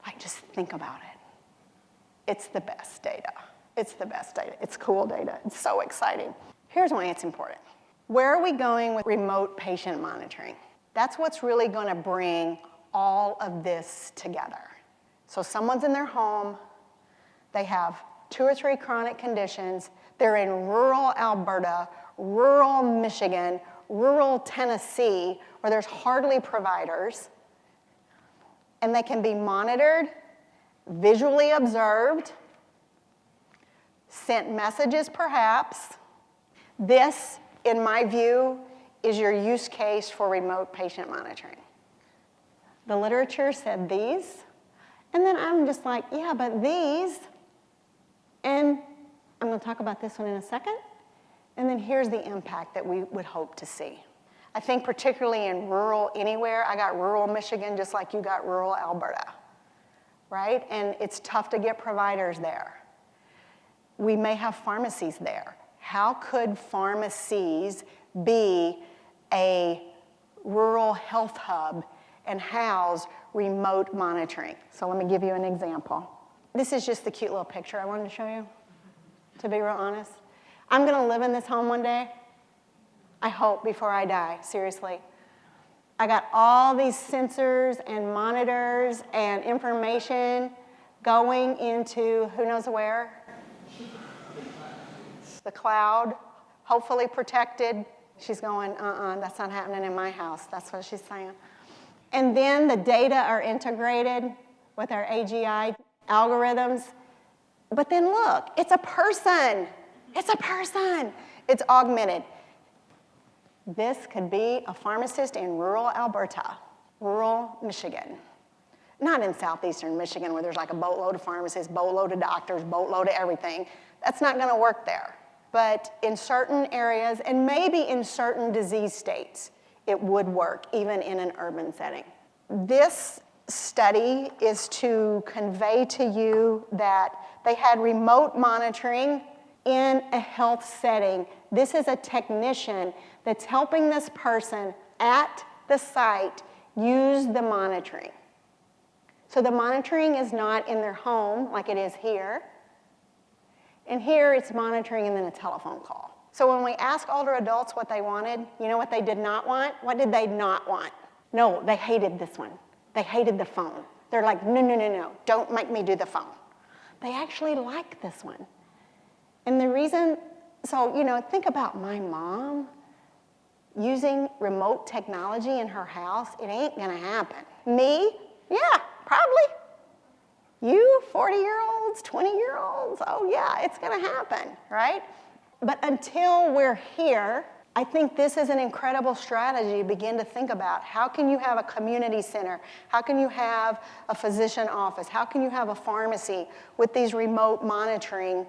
Like, just think about it. It's the best data. It's the best data. It's cool data. It's so exciting. Here's why it's important. Where are we going with remote patient monitoring? That's what's really going to bring all of this together. So someone's in their home. They have 2 or 3 chronic conditions. They're in rural Alberta, rural Michigan, rural Tennessee, where there's hardly providers. And they can be monitored, visually observed, sent messages perhaps. This, in my view, is your use case for remote patient monitoring. The literature said these, And then I'm just like, yeah, but these, and I'm going to talk about this one in a second. And then here's the impact that we would hope to see. I think particularly in rural anywhere, I got rural Michigan just like you got rural Alberta, right? And it's tough to get providers there. We may have pharmacies there. How could pharmacies be a rural health hub and house remote monitoring? So let me give you an example. This is just the cute little picture I wanted to show you, to be real honest. I'm going to live in this home one day. I hope before I die, seriously. I got all these sensors and monitors and information going into who knows where? The cloud, hopefully protected. She's going, that's not happening in my house. That's what she's saying. And then the data are integrated with our AGI algorithms. But then look, it's a person. It's a person. It's augmented. This could be a pharmacist in rural Alberta, rural Michigan. Not in southeastern Michigan where there's like a boatload of pharmacists, boatload of doctors, boatload of everything. That's not going to work there. But in certain areas, and maybe in certain disease states, it would work, even in an urban setting. This study is to convey to you that they had remote monitoring in a health setting. This is a technician that's helping this person at the site use the monitoring. So the monitoring is not in their home like it is here. And here it's monitoring and then a telephone call. So when we ask older adults what they wanted, you know what they did not want? What did they not want? No, they hated this one. They hated the phone. They're like, no, don't make me do the phone. They actually like this one. And the reason, so, think about my mom using remote technology in her house. It ain't gonna happen. Me? Yeah, probably. You, 40-year-olds, 20-year-olds, oh yeah, it's gonna happen, right? But until we're here, I think this is an incredible strategy to begin to think about. How can you have a community center? How can you have a physician office? How can you have a pharmacy with these remote monitoring,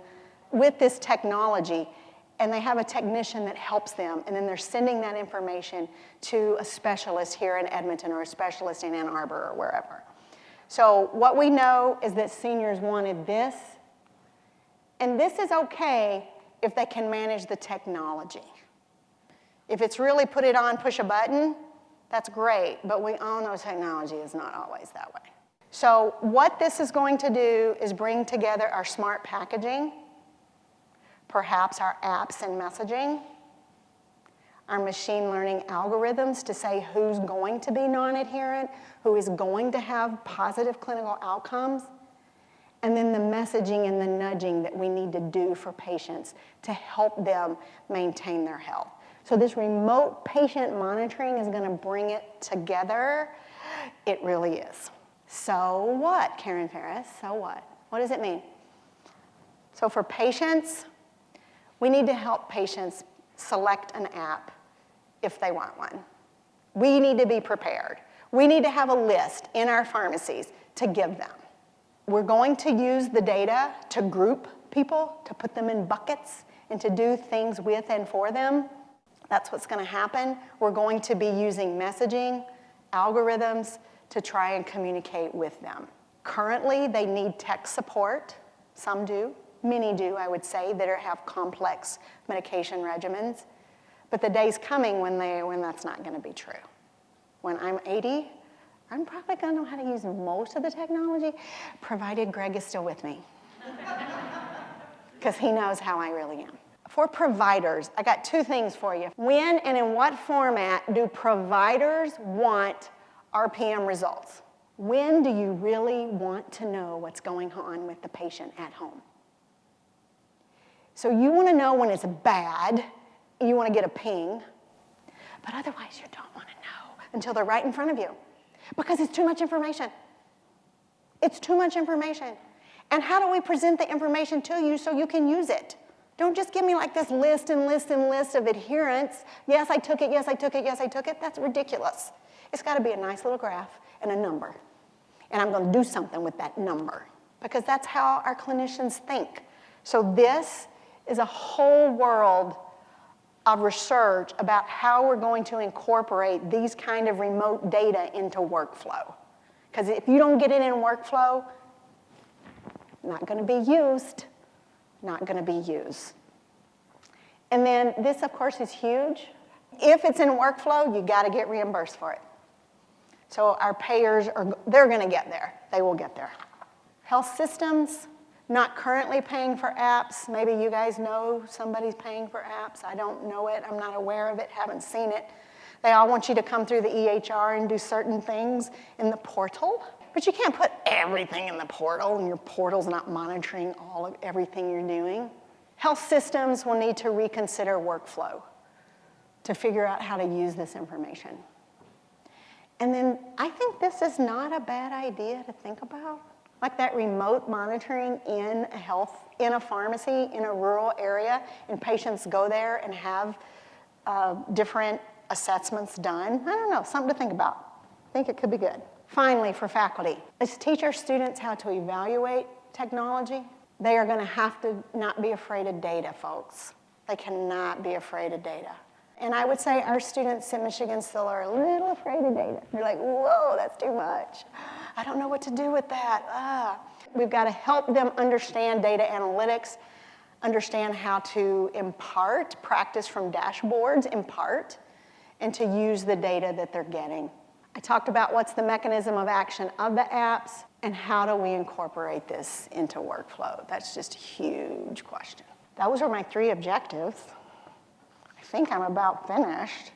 with this technology, and they have a technician that helps them, and then they're sending that information to a specialist here in Edmonton or a specialist in Ann Arbor or wherever. So what we know is that seniors wanted this, and this is okay if they can manage the technology. If it's really put it on, push a button, that's great, but we all know technology is not always that way. So what this is going to do is bring together our smart packaging, perhaps our apps and messaging, our machine learning algorithms to say who's going to be non-adherent, who is going to have positive clinical outcomes, and then the messaging and the nudging that we need to do for patients to help them maintain their health. So this remote patient monitoring is going to bring it together. It really is. So what, Karen Farris? So what? What does it mean? So for patients, we need to help patients select an app if they want one. We need to be prepared. We need to have a list in our pharmacies to give them. We're going to use the data to group people, to put them in buckets, and to do things with and for them. That's what's going to happen. We're going to be using messaging, algorithms to try and communicate with them. Currently, they need tech support. Some do. Many do, I would say, that have complex medication regimens. But the day's coming when that's not going to be true. When I'm 80, I'm probably going to know how to use most of the technology, provided Greg is still with me. Because he knows how I really am. For providers, I got two things for you. When and in what format do providers want RPM results? When do you really want to know what's going on with the patient at home? So you want to know when it's bad, you want to get a ping, but otherwise you don't want to know until they're right in front of you because it's too much information. It's too much information. And how do we present the information to you so you can use it? Don't just give me like this list and list and list of adherence. Yes, I took it, yes, I took it, yes, I took it. That's ridiculous. It's got to be a nice little graph and a number. and I'm going to do something with that number, because that's how our clinicians think. So this is a whole world of research about how we're going to incorporate these kind of remote data into workflow. Because if you don't get it in workflow, not going to be used, not going to be used. And then this, of course, is huge. If it's in workflow, you got to get reimbursed for it. So our payers, they're going to get there. They will get there. Health systems, not currently paying for apps. Maybe you guys know somebody's paying for apps. I don't know it. I'm not aware of it, haven't seen it. They all want you to come through the EHR and do certain things in the portal. But you can't put everything in the portal, and your portal's not monitoring everything you're doing. Health systems will need to reconsider workflow to figure out how to use this information. And then I think this is not a bad idea to think about. Like that remote monitoring in a pharmacy in a rural area, and patients go there and have different assessments done. I don't know, something to think about. I think it could be good. Finally, for faculty, let's teach our students how to evaluate technology. They are going to have to not be afraid of data, folks. They cannot be afraid of data. And I would say our students at Michigan still are a little afraid of data. They're like, whoa, that's too much. I don't know what to do with that. We've got to help them understand data analytics, understand how to impart, practice from dashboards, impart, and to use the data that they're getting. I talked about what's the mechanism of action of the apps, and how do we incorporate this into workflow? That's just a huge question. Those are my 3 objectives. I think I'm about finished.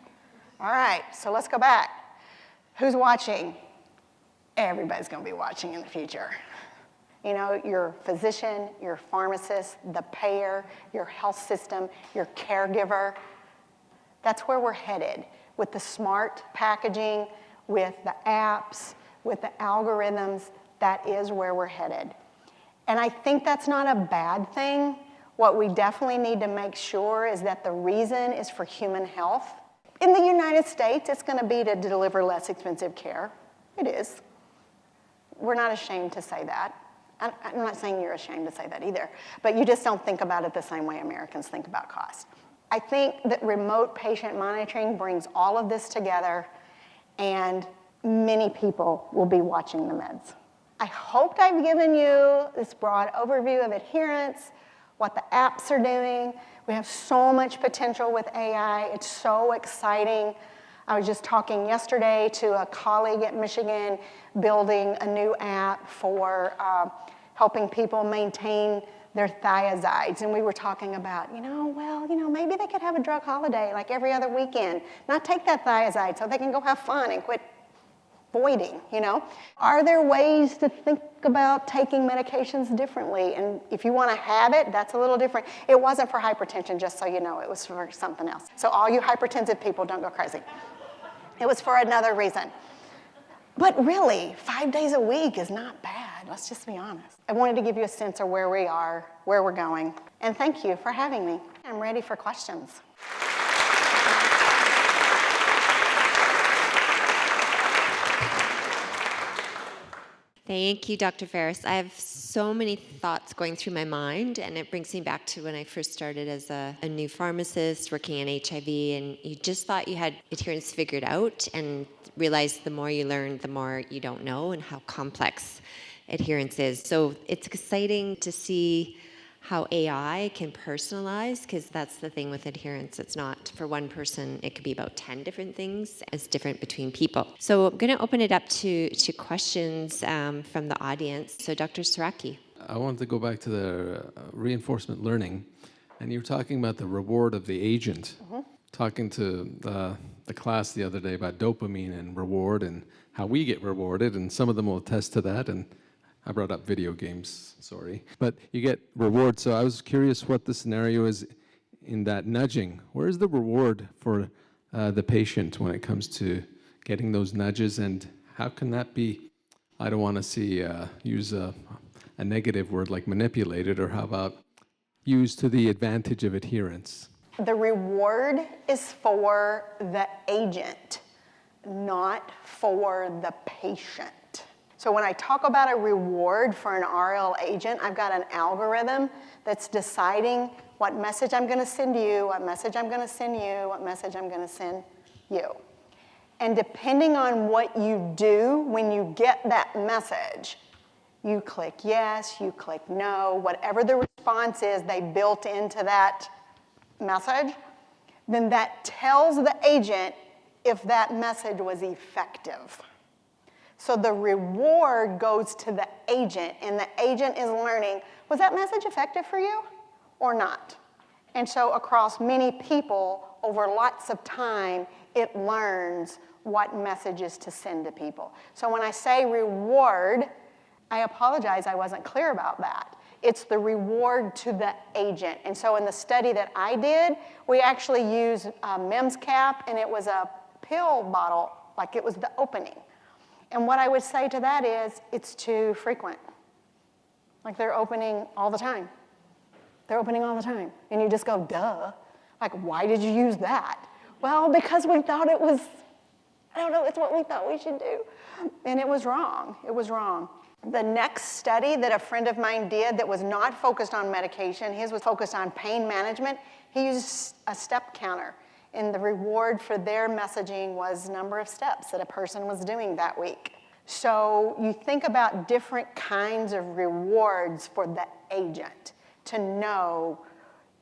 All right, so let's go back. Who's watching? Everybody's going to be watching in the future. You know, your physician, your pharmacist, the payer, your health system, your caregiver. That's where we're headed with the smart packaging, with the apps, with the algorithms. That is where we're headed. And I think that's not a bad thing. What we definitely need to make sure is that the reason is for human health. In the United States, it's going to be to deliver less expensive care. It is. We're not ashamed to say that. I'm not saying you're ashamed to say that either, but you just don't think about it the same way Americans think about cost. I think that remote patient monitoring brings all of this together, and many people will be watching the meds. I hope I've given you this broad overview of adherence, what the apps are doing. We have so much potential with AI. It's so exciting. I was just talking yesterday to a colleague at Michigan building a new app for helping people maintain their thiazides. And we were talking about, maybe they could have a drug holiday like every other weekend, not take that thiazide so they can go have fun and quit voiding, Are there ways to think about taking medications differently? And if you want to have it, that's a little different. It wasn't for hypertension, just so you know. It was for something else. So all you hypertensive people, don't go crazy. It was for another reason. But really, 5 days a week is not bad. Let's just be honest. I wanted to give you a sense of where we are, where we're going. And thank you for having me. I'm ready for questions. Thank you, Dr. Farris. I have so many thoughts going through my mind, and it brings me back to when I first started as a new pharmacist working in HIV, and you just thought you had adherence figured out, and realized the more you learn, the more you don't know, and how complex adherence is. So it's exciting to see how AI can personalize, because that's the thing with adherence. It's not for one person. It could be about 10 different things. It's different between people. So I'm going to open it up to questions from the audience. So Dr. Saraki. I wanted to go back to the reinforcement learning. And you were talking about the reward of the agent. Mm-hmm. Talking to the class the other day about dopamine and reward and how we get rewarded. And some of them will attest to that. And I brought up video games, sorry. But you get reward, so I was curious what the scenario is in that nudging. Where is the reward for the patient when it comes to getting those nudges, and how can that be, I don't want to use a negative word like manipulated, or how about used to the advantage of adherence? The reward is for the agent, not for the patient. So when I talk about a reward for an RL agent, I've got an algorithm that's deciding what message I'm going to send you, what message I'm going to send you, what message I'm going to send you. And depending on what you do when you get that message, you click yes, you click no, whatever the response is they built into that message, then that tells the agent if that message was effective. So the reward goes to the agent, and the agent is learning, was that message effective for you or not? And so across many people, over lots of time, it learns what messages to send to people. So when I say reward, I apologize, I wasn't clear about that. It's the reward to the agent. And so in the study that I did, we actually used a MEMS cap, and it was a pill bottle, like it was the opening. And what I would say to that is, it's too frequent. Like they're opening all the time. They're opening all the time. And you just go, duh. Like, why did you use that? Well, because we thought it was, I don't know, it's what we thought we should do. And it was wrong. It was wrong. The next study that a friend of mine did that was not focused on medication, his was focused on pain management, he used a step counter. And the reward for their messaging was number of steps that a person was doing that week. So you think about different kinds of rewards for the agent to know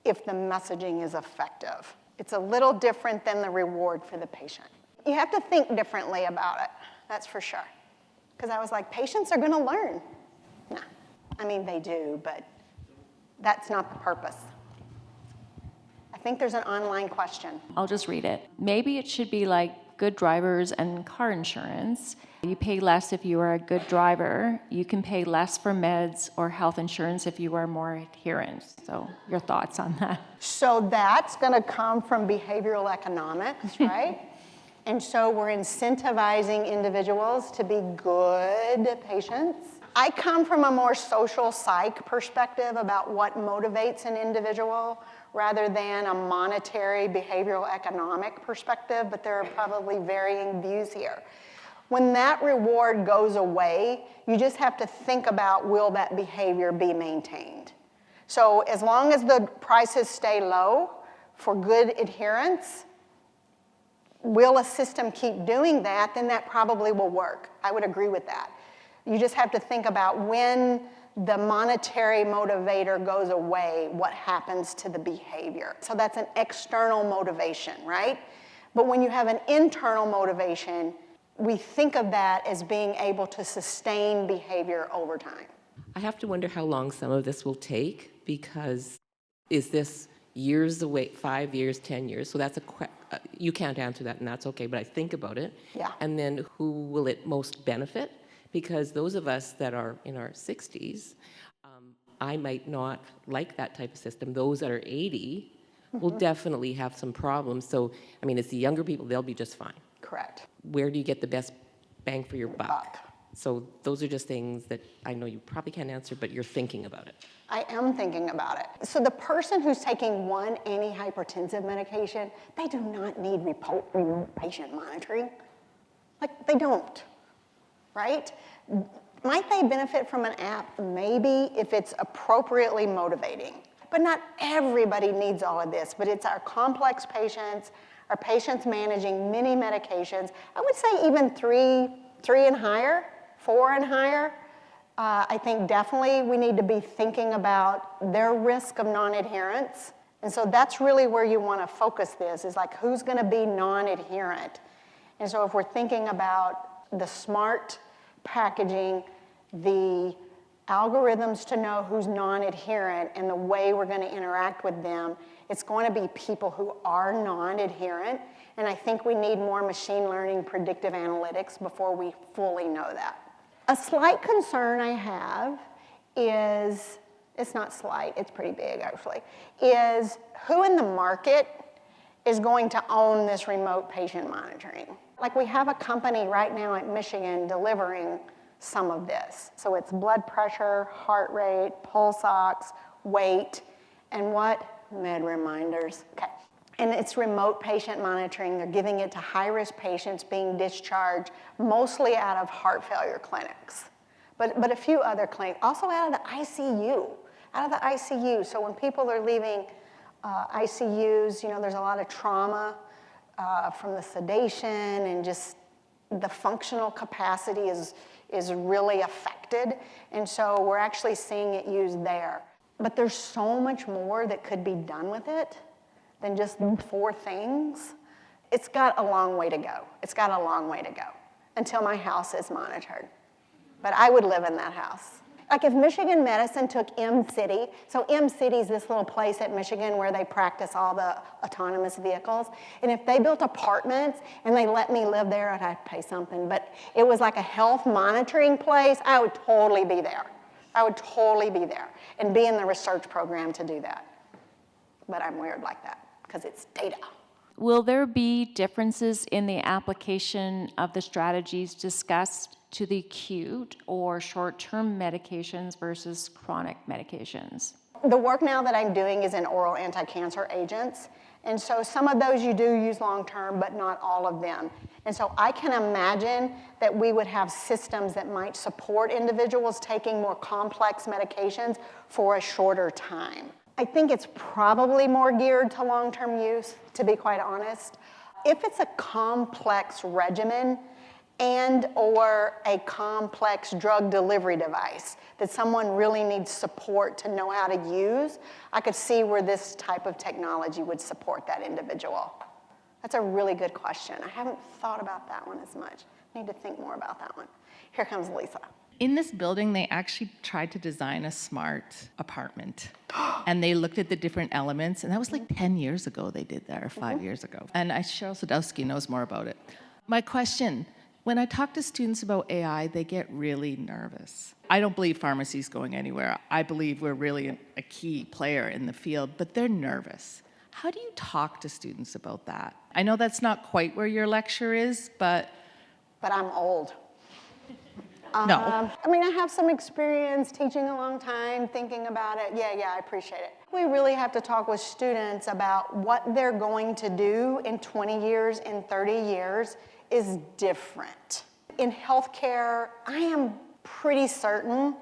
if the messaging is effective. It's a little different than the reward for the patient. You have to think differently about it, that's for sure. Because I was like, patients are gonna learn. No, I mean, they do, but that's not the purpose. I think there's an online question. I'll just read it. Maybe it should be like good drivers and car insurance. You pay less if you are a good driver. You can pay less for meds or health insurance if you are more adherent. So your thoughts on that? So that's going to come from behavioral economics, right? And so we're incentivizing individuals to be good patients. I come from a more social psych perspective about what motivates an individual rather than a monetary behavioral economic perspective, but there are probably varying views here. When that reward goes away, you just have to think about, will that behavior be maintained? So as long as the prices stay low for good adherence, will a system keep doing that? Then that probably will work. I would agree with that. You just have to think about when the monetary motivator goes away, what happens to the behavior. So that's an external motivation, right? But when you have an internal motivation, we think of that as being able to sustain behavior over time. I have to wonder how long some of this will take, because is this years away, 5 years, 10 years? So that's you can't answer that, and that's okay, but I think about it. Yeah. And then who will it most benefit? Because those of us that are in our 60s, I might not like that type of system. Those that are 80 will definitely have some problems. So, I mean, it's the younger people, they'll be just fine. Correct. Where do you get the best bang for your buck? So those are just things that I know you probably can't answer, but you're thinking about it. I am thinking about it. So the person who's taking one antihypertensive medication, they do not need remote patient monitoring. Like, they don't, right? Might they benefit from an app? Maybe, if it's appropriately motivating. But not everybody needs all of this, but it's our complex patients, our patients managing many medications. I would say even three and higher, 4 and higher. I think definitely we need to be thinking about their risk of non-adherence. And so that's really where you want to focus this, is like, who's going to be non-adherent? And so if we're thinking about the smart packaging, the algorithms to know who's non-adherent, and the way we're going to interact with them, it's going to be people who are non-adherent. And I think we need more machine learning predictive analytics before we fully know that. A slight concern I have is, it's not slight, it's pretty big actually, is who in the market is going to own this remote patient monitoring? Like, we have a company right now at Michigan delivering some of this. So it's blood pressure, heart rate, pulse ox, weight, and what? Med reminders. Okay. And it's remote patient monitoring. They're giving it to high-risk patients being discharged mostly out of heart failure clinics. but a few other clinics. Also out of the ICU. So when people are leaving ICUs, there's a lot of trauma from the sedation, and just the functional capacity is really affected. And so we're actually seeing it used there. But there's so much more that could be done with it than just 4 things. It's got a long way to go. Until my house is monitored. But I would live in that house. Like if Michigan Medicine took M-City, so M-City is this little place at Michigan where they practice all the autonomous vehicles, and if they built apartments and they let me live there, I'd have to pay something, but it was like a health monitoring place, I would totally be there. And be in the research program to do that. But I'm weird like that, because it's data. Will there be differences in the application of the strategies discussed to the acute or short-term medications versus chronic medications? The work now that I'm doing is in oral anti-cancer agents. And so some of those you do use long-term, but not all of them. And so I can imagine that we would have systems that might support individuals taking more complex medications for a shorter time. I think it's probably more geared to long-term use, to be quite honest. If it's a complex regimen and or a complex drug delivery device that someone really needs support to know how to use, I could see where this type of technology would support that individual. That's a really good question. I haven't thought about that one as much. I need to think more about that one. Here comes Lisa. In this building, they actually tried to design a smart apartment. And they looked at the different elements, and that was like 10 years ago they did that, or 5 years ago. And Cheryl Sadowski knows more about it. My question, when I talk to students about AI, they get really nervous. I don't believe pharmacy is going anywhere. I believe we're really a key player in the field, but they're nervous. How do you talk to students about that? I know that's not quite where your lecture is, but... But I'm old. No. I mean, I have some experience teaching a long time, thinking about it. Yeah, I appreciate it. We really have to talk with students about what they're going to do in 20 years, in 30 years is different. In healthcare, I am pretty certain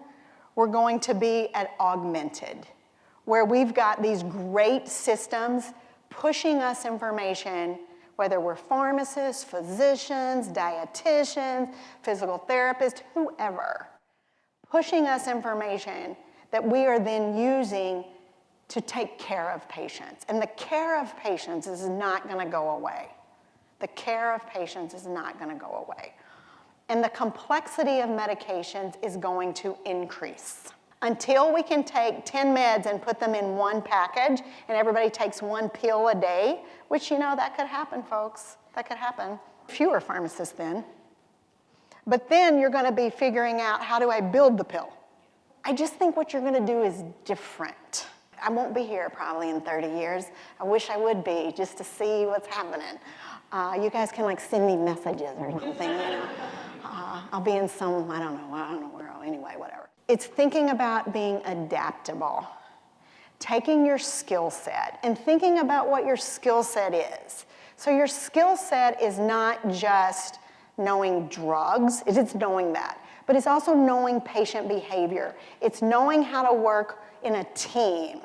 we're going to be at augmented, where we've got these great systems pushing us information, whether we're pharmacists, physicians, dietitians, physical therapists, whoever, pushing us information that we are then using to take care of patients. And the care of patients is not going to go away. The care of patients is not going to go away. And the complexity of medications is going to increase. Until we can take 10 meds and put them in one package and everybody takes 1 pill a day, which, that could happen, folks. That could happen. Fewer pharmacists then. But then you're going to be figuring out, how do I build the pill? I just think what you're going to do is different. I won't be here probably in 30 years. I wish I would be, just to see what's happening. You guys can send me messages or something, I'll be in some, I don't know where, anyway, whatever. It's thinking about being adaptable, taking your skill set and thinking about what your skill set is. So your skill set is not just knowing drugs, it's knowing that, but it's also knowing patient behavior. It's knowing how to work in a team.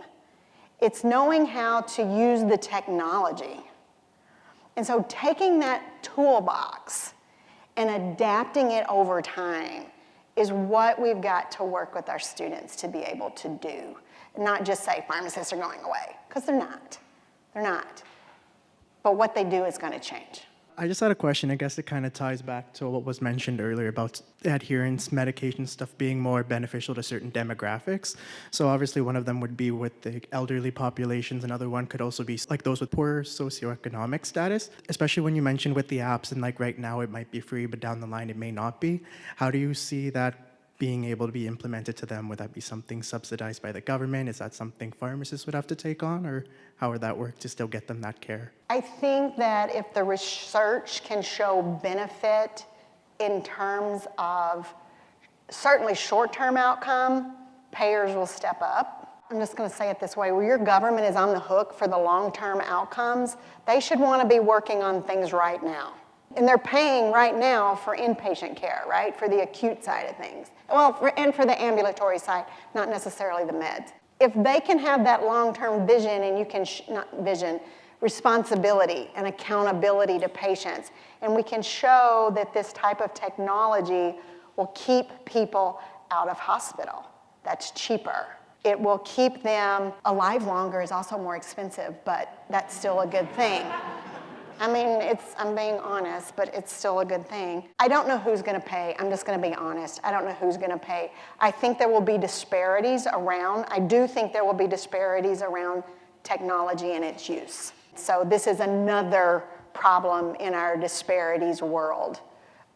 It's knowing how to use the technology. And so taking that toolbox and adapting it over time is what we've got to work with our students to be able to do. Not just say pharmacists are going away, because they're not. They're not. But what they do is going to change. I just had a question. I guess it kind of ties back to what was mentioned earlier about adherence, medication stuff being more beneficial to certain demographics. So obviously one of them would be with the elderly populations. Another one could also be like those with poor socioeconomic status, especially when you mentioned with the apps and right now it might be free, but down the line it may not be. How do you see that being able to be implemented to them? Would that be something subsidized by the government? Is that something pharmacists would have to take on, or how would that work to still get them that care? I think that if the research can show benefit in terms of certainly short-term outcome, payers will step up. I'm just going to say it this way, where your government is on the hook for the long-term outcomes, they should want to be working on things right now. And they're paying right now for inpatient care, right, for the acute side of things. Well, and for the ambulatory side, not necessarily the meds. If they can have that long-term vision and you can, not vision, responsibility and accountability to patients, and we can show that this type of technology will keep people out of hospital. That's cheaper. It will keep them alive longer, is also more expensive, but that's still a good thing. I mean, I'm being honest, but it's still a good thing. I don't know who's gonna pay. I'm just gonna be honest. I don't know who's gonna pay. I think there will be disparities around. I do think there will be disparities around technology and its use. So this is another problem in our disparities world.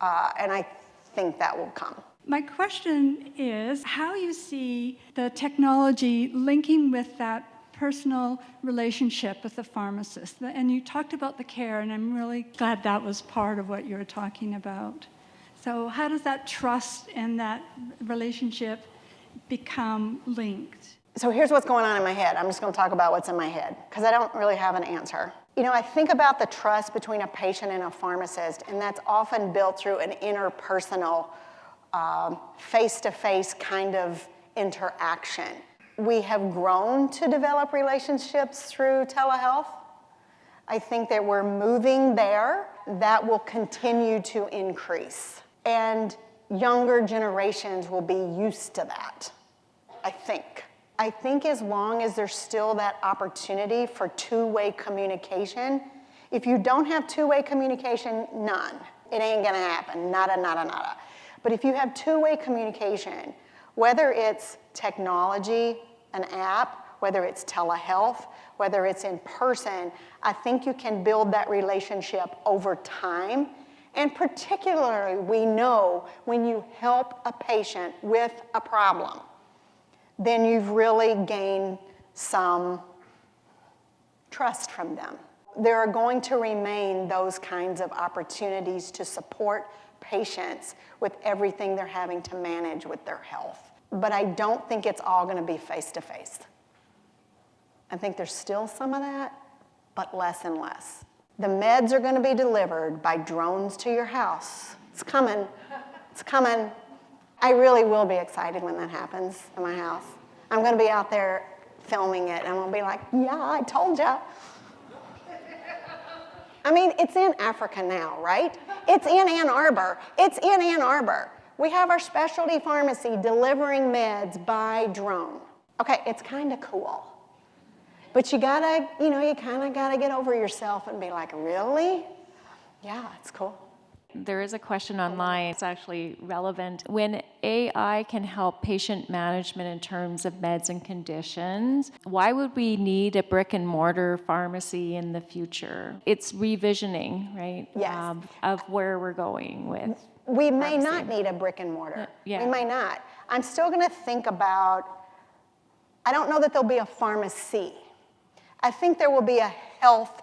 And I think that will come. My question is how you see the technology linking with that personal relationship with the pharmacist. And you talked about the care, and I'm really glad that was part of what you were talking about. So how does that trust and that relationship become linked? So here's what's going on in my head. I'm just going to talk about what's in my head, because I don't really have an answer. You know, I think about the trust between a patient and a pharmacist, and that's often built through an interpersonal, face-to-face kind of interaction. We have grown to develop relationships through telehealth. I think that we're moving there. That will continue to increase. And younger generations will be used to that, I think. I think as long as there's still that opportunity for two-way communication, if you don't have two-way communication, none. It ain't gonna happen, nada, nada, nada. But if you have two-way communication, whether it's technology, an app, whether it's telehealth, whether it's in person, I think you can build that relationship over time. And particularly, we know when you help a patient with a problem, then you've really gained some trust from them. There are going to remain those kinds of opportunities to support patients with everything they're having to manage with their health. But I don't think it's all going to be face-to-face. I think there's still some of that, but less and less. The meds are going to be delivered by drones to your house. It's coming. It's coming. I really will be excited when that happens in my house. I'm going to be out there filming it, and I'm going to be like, yeah, I told ya. I mean, it's in Africa now, right? It's in Ann Arbor. It's in Ann Arbor. We have our specialty pharmacy delivering meds by drone. Okay, it's kind of cool. But you gotta, you kind of gotta get over yourself and be like, really? Yeah, it's cool. There is a question online, it's actually relevant. When AI can help patient management in terms of meds and conditions, why would we need a brick and mortar pharmacy in the future? It's revisioning, right? Yes. Of where we're going with. We may not need a brick and mortar. Yeah. We may not. I'm still going to think about, I don't know that there'll be a pharmacy. I think there will be a health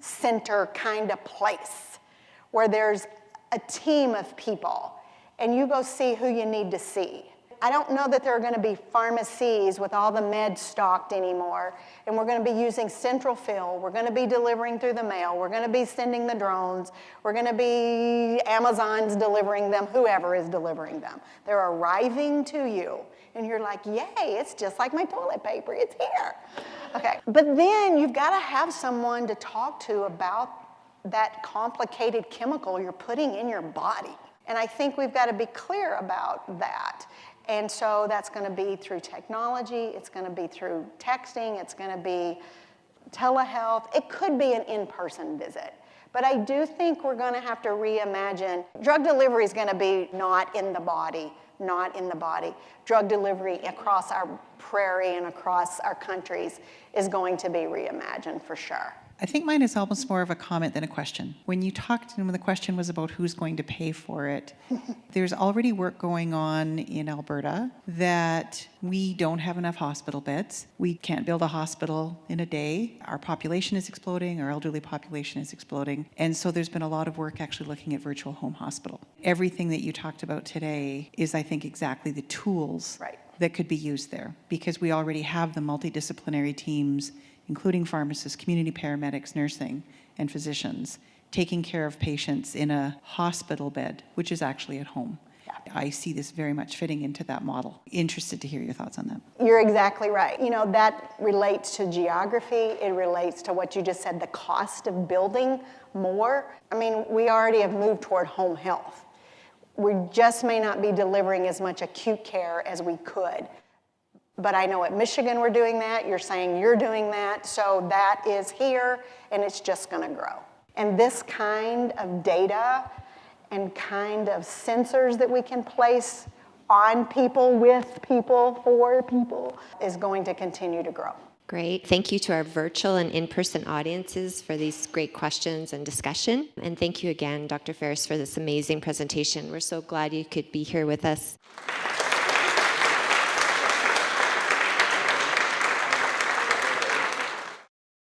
center kind of place where there's a team of people and you go see who you need to see. I don't know that there are going to be pharmacies with all the meds stocked anymore, and we're going to be using central fill. We're going to be delivering through the mail. We're going to be sending the drones. We're going to be Amazon's delivering them, whoever is delivering them. They're arriving to you, and you're like, yay, it's just like my toilet paper. It's here. Okay, but then you've got to have someone to talk to about that complicated chemical you're putting in your body. And I think we've got to be clear about that. And so that's going to be through technology, it's going to be through texting, it's going to be telehealth. It could be an in-person visit. But I do think we're going to have to reimagine. Drug delivery is going to be not in the body, not in the body. Drug delivery across our prairie and across our countries is going to be reimagined for sure. I think mine is almost more of a comment than a question. When you talked, and when the question was about who's going to pay for it, there's already work going on in Alberta that we don't have enough hospital beds. We can't build a hospital in a day. Our population is exploding, our elderly population is exploding. And so there's been a lot of work actually looking at virtual home hospital. Everything that you talked about today is, I think, exactly the tools that could be used there, because we already have the multidisciplinary teams, including pharmacists, community paramedics, nursing, and physicians. taking care of patients in a hospital bed, which is actually at home. I see this very much fitting into that model. Interested to hear your thoughts on that. You're exactly right. You know, that relates to geography. It relates to what you just said, the cost of building more. I mean, we already have moved toward home health. We just may not be delivering as much acute care as we could. But I know at Michigan we're doing that. You're saying you're doing that. So that is here, and it's just going to grow. And this kind of data and kind of sensors that we can place on people, with people, for people, is going to continue to grow. Great. Thank you to our virtual and in-person audiences for these great questions and discussion. And thank you again, Dr. Farris, for this amazing presentation. We're so glad you could be here with us.